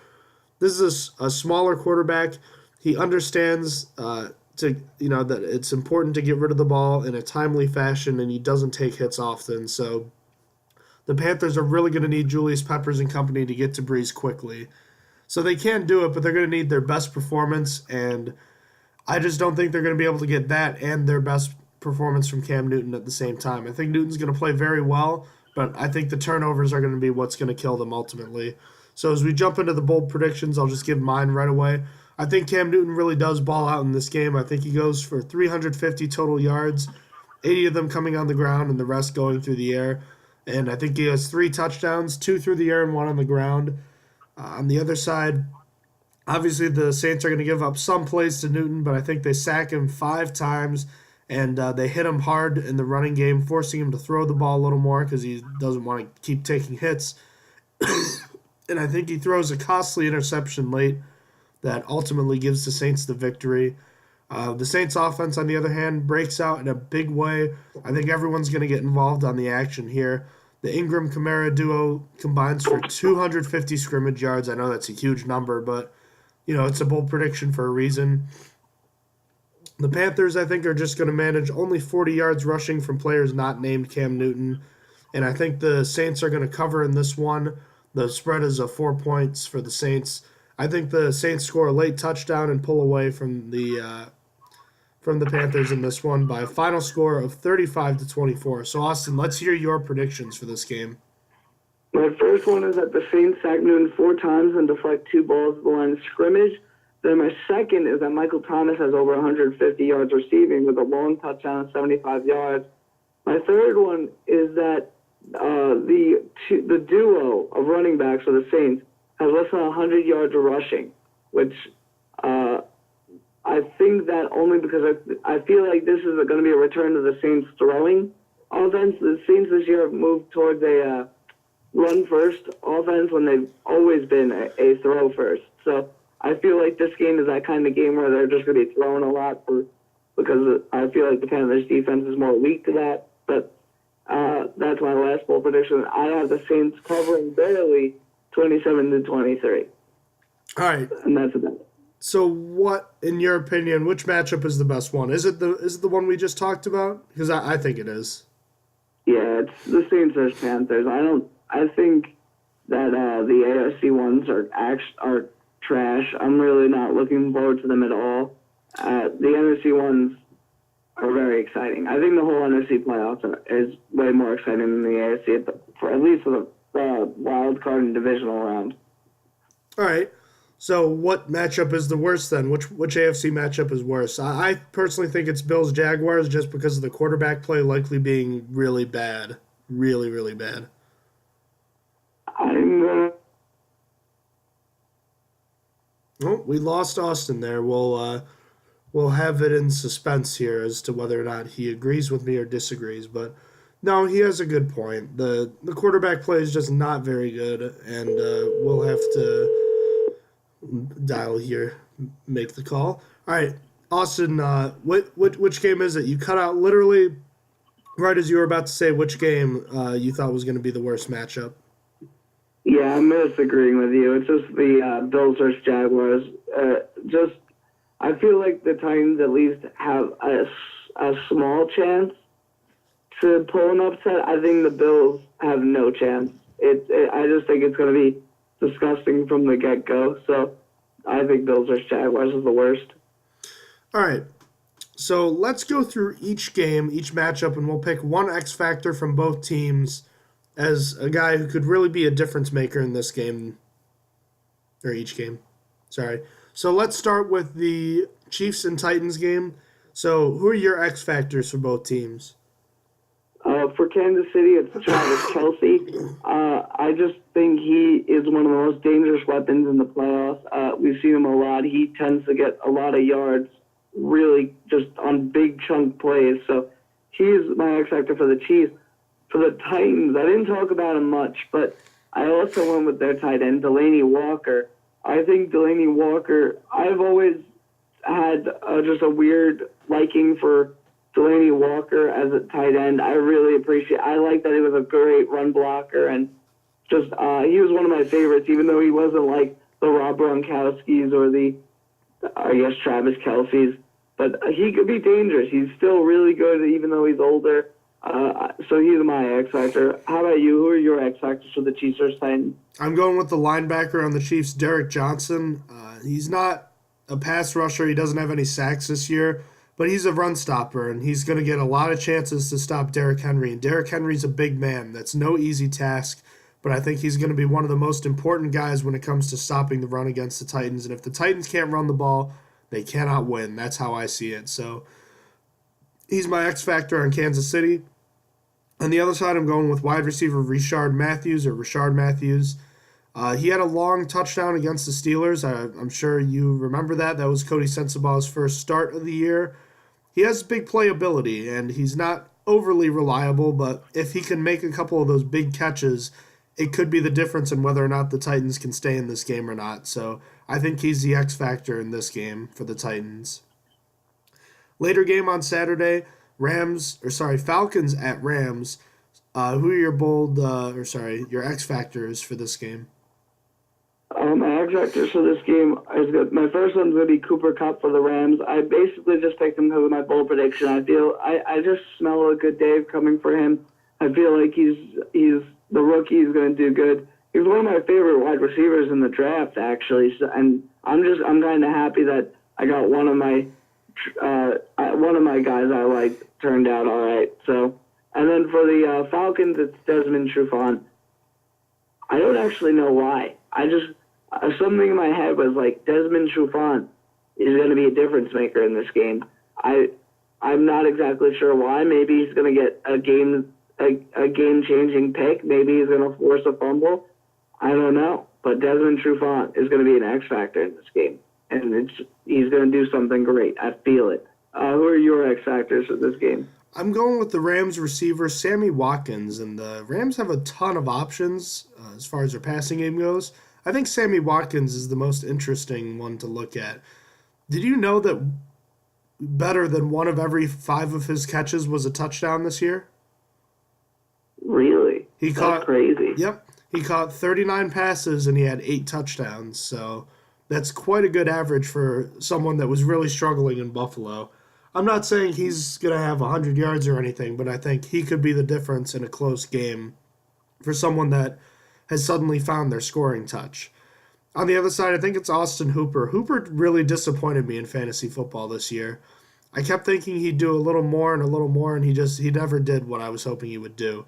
This is a smaller quarterback. He understands that it's important to get rid of the ball in a timely fashion, and he doesn't take hits often. So the Panthers are really going to need Julius Peppers and company to get to Brees quickly. So they can do it, but they're going to need their best performance, and I just don't think they're going to be able to get that and their best performance from Cam Newton at the same time. I think Newton's going to play very well, but I think the turnovers are going to be what's going to kill them ultimately. So as we jump into the bold predictions, I'll just give mine right away. I think Cam Newton really does ball out in this game. I think he goes for 350 total yards, 80 of them coming on the ground and the rest going through the air. And I think he has 3 touchdowns, 2 through the air and 1 on the ground. On the other side, obviously the Saints are going to give up some plays to Newton, but I think they sack him 5 times. And they hit him hard in the running game, forcing him to throw the ball a little more because he doesn't want to keep taking hits. And I think he throws a costly interception late that ultimately gives the Saints the victory. The Saints offense, on the other hand, breaks out in a big way. I think everyone's going to get involved on the action here. The Ingram-Kamara duo combines for 250 scrimmage yards. I know that's a huge number, but it's a bold prediction for a reason. The Panthers, I think, are just going to manage only 40 yards rushing from players not named Cam Newton. And I think the Saints are going to cover in this one. The spread is 4 points for the Saints. I think the Saints score a late touchdown and pull away from the Panthers in this one by a final score of 35-24. So, Austin, let's hear your predictions for this game. My first one is that the Saints sack Newton 4 times and deflect 2 balls at the line of scrimmage. Then my second is that Michael Thomas has over 150 yards receiving with a long touchdown of 75 yards. My third one is that the duo of running backs for the Saints has less than 100 yards of rushing, which I think that only because I feel like this is going to be a return to the Saints throwing offense. The Saints this year have moved towards a run-first offense when they've always been a throw-first. So I feel like this game is that kind of game where they're just going to be throwing a lot because I feel like the Panthers' defense is more weak to that. But that's my last bold prediction. I have the Saints covering barely 27-23. All right. And that's about it. So what, in your opinion, which matchup is the best one? Is it the one we just talked about? Because I think it is. Yeah, it's the Saints versus Panthers. I think that the AFC ones are trash. I'm really not looking forward to them at all. The NFC ones are very exciting. I think the whole NFC playoffs is way more exciting than the AFC, at least for the wild card and divisional round. All right. So what matchup is the worst then? Which AFC matchup is worse? I personally think it's Bills Jaguars just because of the quarterback play likely being really bad, really really bad. I'm gonna. Oh, we lost Austin there. We'll have it in suspense here as to whether or not he agrees with me or disagrees. But no, he has a good point. The quarterback play is just not very good, and we'll have to dial here, make the call. All right, Austin, which game is it? You cut out literally right as you were about to say which game you thought was going to be the worst matchup. Yeah, I'm disagreeing with you. It's just the Bills versus Jaguars. I feel like the Titans at least have a small chance to pull an upset. I think the Bills have no chance. I just think it's going to be disgusting from the get-go. So I think Bills versus Jaguars is the worst. All right. So let's go through each game, each matchup, and we'll pick one X factor from both teams as a guy who could really be a difference maker in this game, or each game. Sorry. So let's start with the Chiefs and Titans game. So who are your X factors for both teams? For Kansas City, it's Travis Kelce. I just think he is one of the most dangerous weapons in the playoffs. We've seen him a lot. He tends to get a lot of yards, really just on big chunk plays. So he's my X factor for the Chiefs. For the Titans, I didn't talk about him much, but I also went with their tight end, Delaney Walker. I think Delaney Walker, I've always had just a weird liking for Delaney Walker as a tight end. I like that he was a great run blocker, and just he was one of my favorites, even though he wasn't like the Rob Gronkowski's or the, I guess, Travis Kelce's. But he could be dangerous. He's still really good, even though he's older. So he's my X factor. How about you? Who are your X factors for the Chiefs versus Titans? I'm going with the linebacker on the Chiefs, Derek Johnson. He's not a pass rusher. He doesn't have any sacks this year, but he's a run stopper, and he's going to get a lot of chances to stop Derrick Henry. And Derrick Henry's a big man. That's no easy task, but I think he's going to be one of the most important guys when it comes to stopping the run against the Titans. And if the Titans can't run the ball, they cannot win. That's how I see it. So he's my X factor on Kansas City. On the other side, I'm going with wide receiver Rishard Matthews. He had a long touchdown against the Steelers. I'm sure you remember that. That was Cody Sensabaugh's first start of the year. He has big playability, and he's not overly reliable, but if he can make a couple of those big catches, it could be the difference in whether or not the Titans can stay in this game or not. So I think he's the X factor in this game for the Titans. Later game on Saturday, Falcons at Rams. Who are your X factors for this game? My X factors for this game is good. My first one's going to be Cooper Kupp for the Rams. I basically just picked him because of my bold prediction. I just smell a good day coming for him. I feel like he's the rookie. He's going to do good. He's one of my favorite wide receivers in the draft, actually. So, and I'm kind of happy that I got one of my guys I like turned out all right. So, and then for the Falcons, it's Desmond Trufant. I don't actually know why. Something in my head was like Desmond Trufant is going to be a difference maker in this game. I'm not exactly sure why. Maybe he's going to get a game changing pick. Maybe he's going to force a fumble. I don't know. But Desmond Trufant is going to be an X factor in this game, and he's going to do something great. I feel it. Who are your X factors for this game? I'm going with the Rams receiver, Sammy Watkins, and the Rams have a ton of options as far as their passing game goes. I think Sammy Watkins is the most interesting one to look at. Did you know that better than one of every 5 of his catches was a touchdown this year? Really? That's crazy. Yep. He caught 39 passes and he had 8 touchdowns. So That's quite a good average for someone that was really struggling in Buffalo. I'm not saying he's going to have 100 yards or anything, but I think he could be the difference in a close game for someone that has suddenly found their scoring touch. On the other side, I think it's Austin Hooper. Hooper really disappointed me in fantasy football this year. I kept thinking he'd do a little more and a little more, and he never did what I was hoping he would do.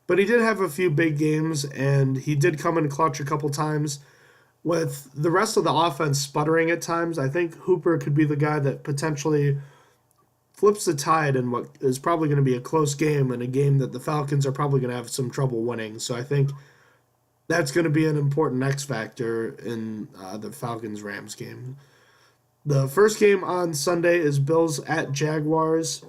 But he did have a few big games, and he did come in clutch a couple times. With the rest of the offense sputtering at times, I think Hooper could be the guy that potentially flips the tide in what is probably going to be a close game and a game that the Falcons are probably going to have some trouble winning. So I think that's going to be an important X factor in the Falcons-Rams game. The first game on Sunday is Bills at Jaguars.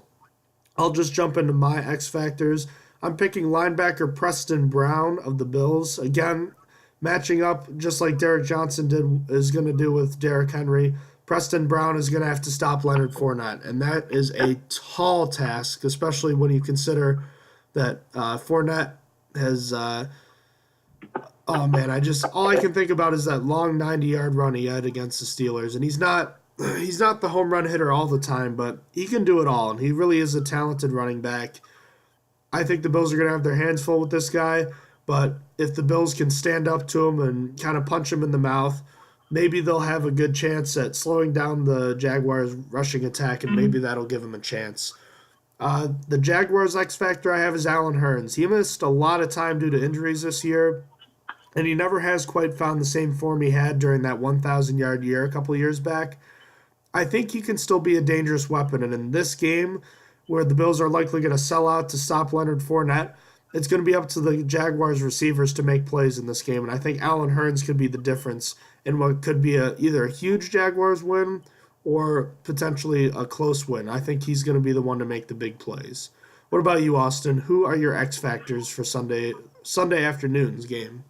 I'll just jump into my X factors. I'm picking linebacker Preston Brown of the Bills. Again, matching up just like Derek Johnson is going to do with Derrick Henry. Preston Brown is going to have to stop Leonard Fournette, and that is a tall task, especially when you consider that Fournette has. Oh man, all I can think about is that long 90-yard run he had against the Steelers, and he's not the home run hitter all the time, but he can do it all, and he really is a talented running back. I think the Bills are going to have their hands full with this guy, but if the Bills can stand up to him and kind of punch him in the mouth, maybe they'll have a good chance at slowing down the Jaguars' rushing attack, and maybe that'll give them a chance. The Jaguars' X factor I have is Allen Hurns. He missed a lot of time due to injuries this year, and he never has quite found the same form he had during that 1,000-yard year a couple of years back. I think he can still be a dangerous weapon, and in this game, where the Bills are likely going to sell out to stop Leonard Fournette, it's going to be up to the Jaguars receivers to make plays in this game, and I think Allen Hurns could be the difference in what could be either a huge Jaguars win or potentially a close win. I think he's going to be the one to make the big plays. What about you, Austin? Who are your X factors for Sunday afternoon's game?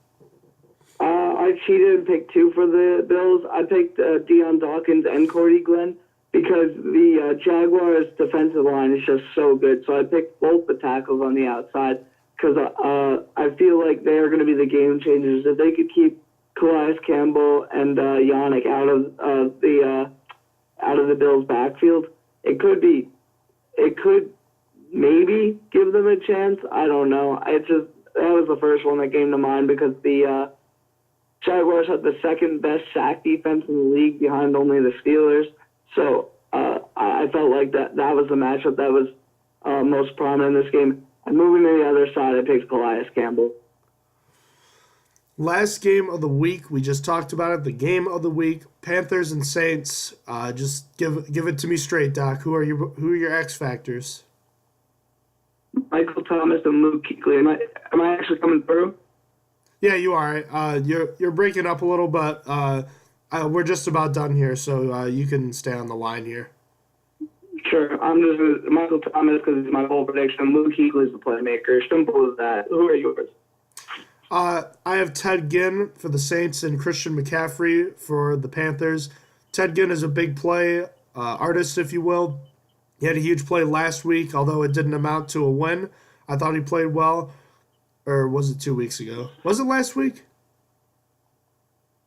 I cheated and picked two for the Bills. I picked Deion Dawkins and Cordy Glenn because the Jaguars' defensive line is just so good. So I picked both the tackles on the outside because I feel like they are going to be the game changers. If they could keep Calais Campbell and Yannick out of the Bills' backfield, it could maybe give them a chance. I don't know. That was the first one that came to mind because the Jaguars had the second best sack defense in the league behind only the Steelers. So I felt like that was the matchup that was most prominent in this game. And moving to the other side, I picked Calais Campbell. Last game of the week, we just talked about it. The game of the week, Panthers and Saints. Just give it to me straight, Doc. Who are your X factors? Michael Thomas and Luke Kuechly. Am I actually coming through? Yeah, you are. You're breaking up a little, but we're just about done here, so you can stay on the line here. Sure. I'm just Michael Thomas because it's my bold prediction. Luke Kuechly is the playmaker. Simple as that. Who are yours? I have Ted Ginn for the Saints and Christian McCaffrey for the Panthers. Ted Ginn is a big play artist, if you will. He had a huge play last week, although it didn't amount to a win. I thought he played well. Or was it 2 weeks ago? Was it last week?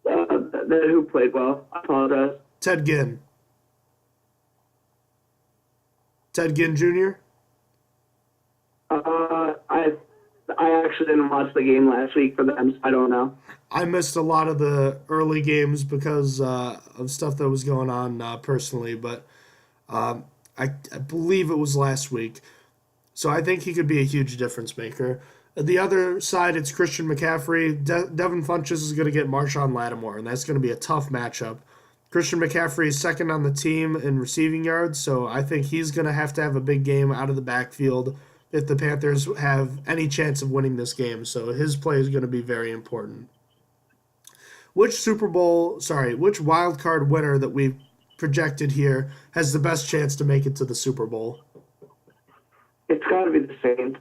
Who played well? I apologize. Ted Ginn. Ted Ginn Jr.? I actually didn't watch the game last week for them, so I don't know. I missed a lot of the early games because of stuff that was going on personally, but I believe it was last week. So I think he could be a huge difference maker. The other side, it's Christian McCaffrey. Devin Funchess is going to get Marshawn Lattimore, and that's going to be a tough matchup. Christian McCaffrey is second on the team in receiving yards, so I think he's going to have a big game out of the backfield if the Panthers have any chance of winning this game. So his play is going to be very important. Which wild card winner that we've projected here has the best chance to make it to the Super Bowl? It's got to be the Saints.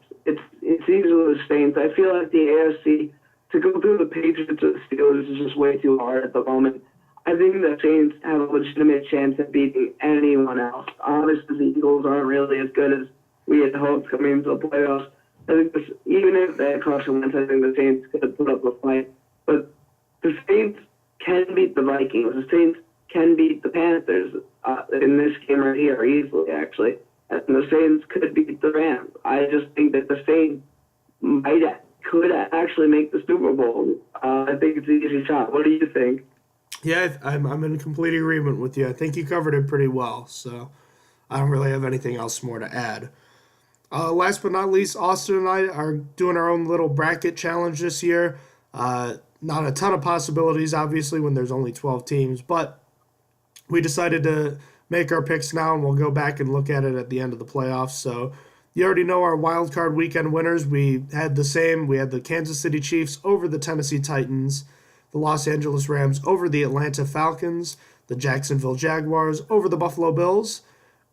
It's easily the Saints. I feel like the AFC, to go through the Patriots or the Steelers is just way too hard at the moment. I think the Saints have a legitimate chance at beating anyone else. Obviously, the Eagles aren't really as good as we had hoped coming into the playoffs. I think even if they had Carson Wentz, I think the Saints could put up a fight. But the Saints can beat the Vikings. The Saints can beat the Panthers in this game right here easily, actually. And the Saints could beat the Rams. I just think that the Saints could actually make the Super Bowl. I think it's an easy shot. What do you think? Yeah, I'm in complete agreement with you. I think you covered it pretty well, so I don't really have anything else more to add. Last but not least, Austin and I are doing our own little bracket challenge this year. Not a ton of possibilities, obviously, when there's only 12 teams, but we decided to make our picks now, and we'll go back and look at it at the end of the playoffs. So you already know our wild card weekend winners. We had the same. We had the Kansas City Chiefs over the Tennessee Titans, the Los Angeles Rams over the Atlanta Falcons, the Jacksonville Jaguars over the Buffalo Bills,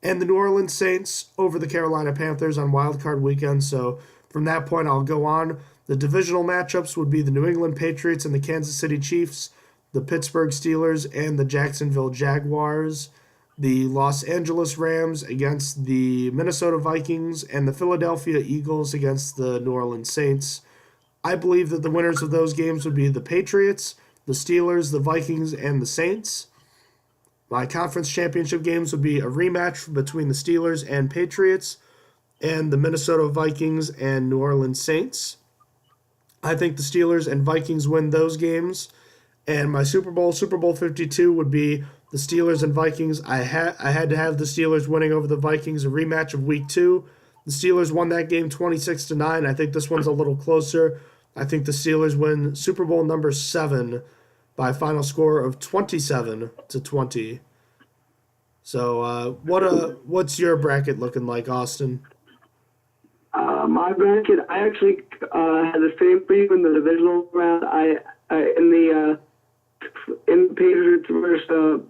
and the New Orleans Saints over the Carolina Panthers on wild card weekend. So from that point, I'll go on. The divisional matchups would be the New England Patriots and the Kansas City Chiefs, the Pittsburgh Steelers and the Jacksonville Jaguars, the Los Angeles Rams against the Minnesota Vikings, and the Philadelphia Eagles against the New Orleans Saints. I believe that the winners of those games would be the Patriots, the Steelers, the Vikings, and the Saints. My conference championship games would be a rematch between the Steelers and Patriots and the Minnesota Vikings and New Orleans Saints. I think the Steelers and Vikings win those games. And my Super Bowl 52, would be the Steelers and Vikings. I had to have the Steelers winning over the Vikings, a rematch of Week 2. The Steelers won that game 26-9. I think this one's a little closer. I think the Steelers win Super Bowl number 7 by a final score of 27-20. So, what's your bracket looking like, Austin? My bracket, I actually had the same for you in the divisional round. In Patriots versus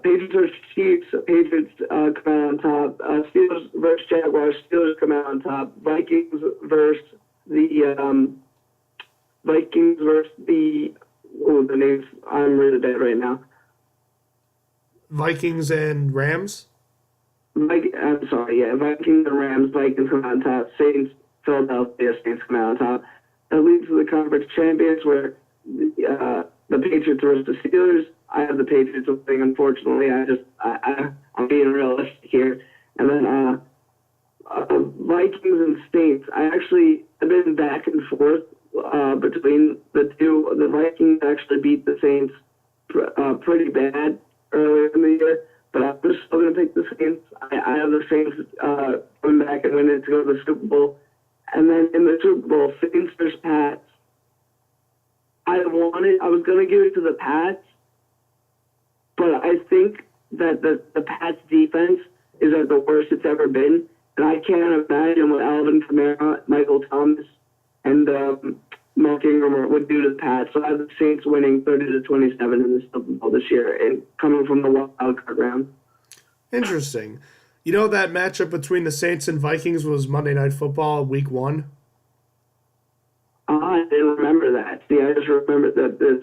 Patriots versus Chiefs. Patriots come out on top. Steelers versus Jaguars. Steelers come out on top. Vikings versus the the names, I'm really dead right now. Vikings and Rams. Vikings and Rams. Vikings come out on top. Saints, Philadelphia Saints come out on top. That leads to the conference champions where the Patriots versus the Steelers. I have the Patriots winning, unfortunately. I'm being realistic here. And then Vikings and Saints. I've been back and forth between the two. The Vikings actually beat the Saints pretty bad earlier in the year, but I'm just still going to pick the Saints. I have the Saints coming back and winning to go to the Super Bowl. And then in the Super Bowl, Saints versus Pats. I was going to give it to the Pats, but I think that the Pats defense is at the worst it's ever been. And I can't imagine what Alvin Kamara, Michael Thomas, and Mark Ingram would do to the Pats. So I have the Saints winning 30-27 in the Super Bowl this year and coming from the wild card round. Interesting. You know that matchup between the Saints and Vikings was Monday Night Football Week 1? I didn't remember that. See, I just remembered that the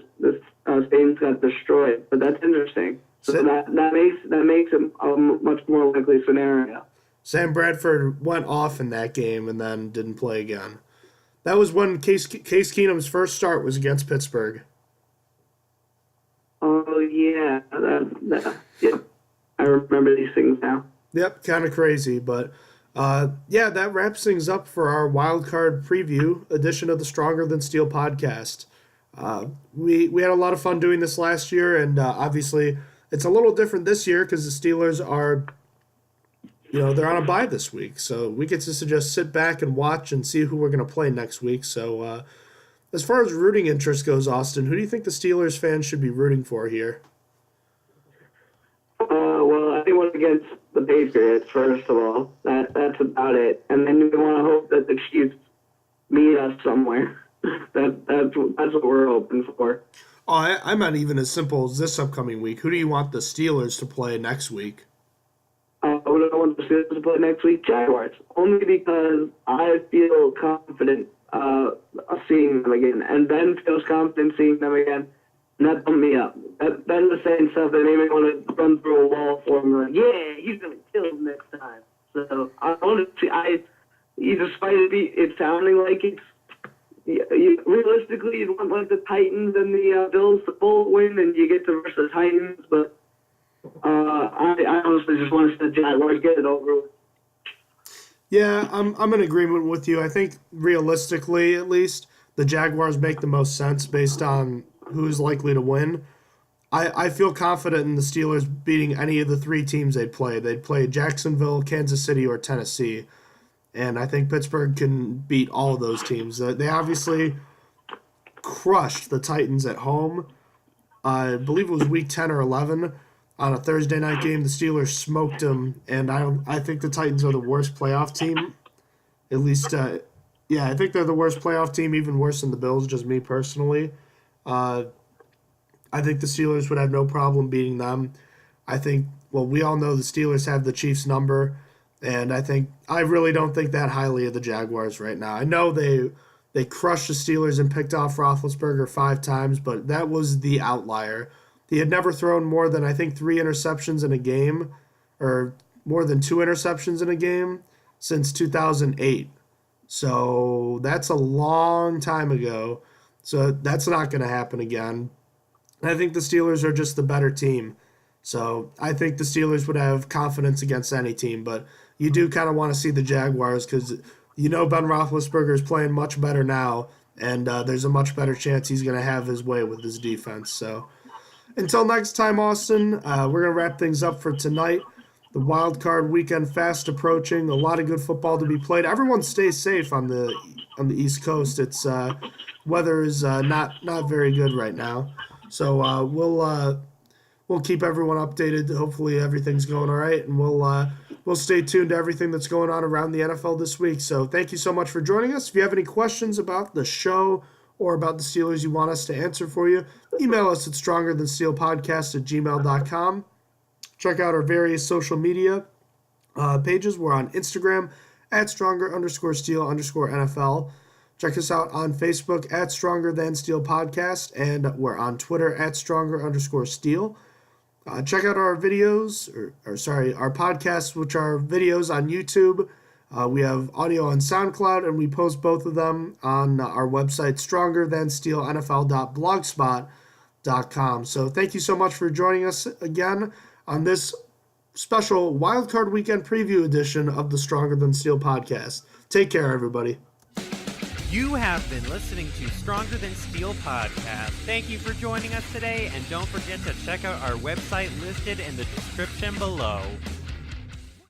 Saints got destroyed. But that's interesting. So that makes it a much more likely scenario. Sam Bradford went off in that game and then didn't play again. That was when Case Keenum's first start was against Pittsburgh. Oh, yeah. Yeah. I remember these things now. Yep, kind of crazy. But, that wraps things up for our wild card preview edition of the Stronger Than Steel podcast. We had a lot of fun doing this last year, and obviously it's a little different this year because the Steelers are, they're on a bye this week. So we get to just sit back and watch and see who we're going to play next week. So as far as rooting interest goes, Austin, who do you think the Steelers fans should be rooting for here? Well, anyone against the Patriots, first of all. That's about it. And then we want to hope that the Chiefs meet us somewhere. That's what we're hoping for. Oh, I meant even as simple as this upcoming week. Who do you want the Steelers to play next week? Who do I want the Steelers to play next week? Jaguars. Only because I feel confident seeing them again. And Ben feels confident seeing them again. And that bumped me up. Ben's the same stuff that made me want to run through a wall for him. Like, yeah, he's going to kill him next time. So I want to see. Despite it sounding like it's realistically, you'd want like the Titans and the Bills to both win, and you get to versus the Titans. But I honestly just want to see the Jaguars get it over with. Yeah, I'm in agreement with you. I think realistically, at least, the Jaguars make the most sense based on who's likely to win. I feel confident in the Steelers beating any of the three teams they'd play. They'd play Jacksonville, Kansas City, or Tennessee. And I think Pittsburgh can beat all of those teams. They obviously crushed the Titans at home. I believe it was week 10 or 11 on a Thursday night game. The Steelers smoked them, and I think the Titans are the worst playoff team. At least, I think they're the worst playoff team, even worse than the Bills, just me personally. I think the Steelers would have no problem beating them. We all know the Steelers have the Chiefs' number, and I really don't think that highly of the Jaguars right now. I know they crushed the Steelers and picked off Roethlisberger 5 times, but that was the outlier. He had never thrown more than, 3 interceptions in a game, or more than 2 interceptions in a game since 2008. So that's a long time ago. So that's not going to happen again. And I think the Steelers are just the better team. So I think the Steelers would have confidence against any team. But you do kind of want to see the Jaguars because Ben Roethlisberger is playing much better now. And there's a much better chance he's going to have his way with his defense. So until next time, Austin, we're going to wrap things up for tonight. The wild card weekend fast approaching. A lot of good football to be played. Everyone stay safe on the East Coast. It's weather is not very good right now. So we'll keep everyone updated. Hopefully everything's going all right, and we'll stay tuned to everything that's going on around the NFL this week. So thank you so much for joining us. If you have any questions about the show or about the Steelers you want us to answer for you, email us at strongerthansteelpodcast@gmail.com. Check out our various social media pages. We're on Instagram at @stronger_steel_NFL. Check us out on Facebook at Stronger Than Steel Podcast, and we're on Twitter at Stronger_Steel. Check out our videos, our podcasts, which are videos on YouTube. We have audio on SoundCloud, and we post both of them on our website, strongerthansteelnfl.blogspot.com. So thank you so much for joining us again on this special Wildcard Weekend preview edition of the Stronger Than Steel podcast. Take care, everybody. You have been listening to Stronger Than Steel podcast. Thank you for joining us today, and don't forget to check out our website listed in the description below.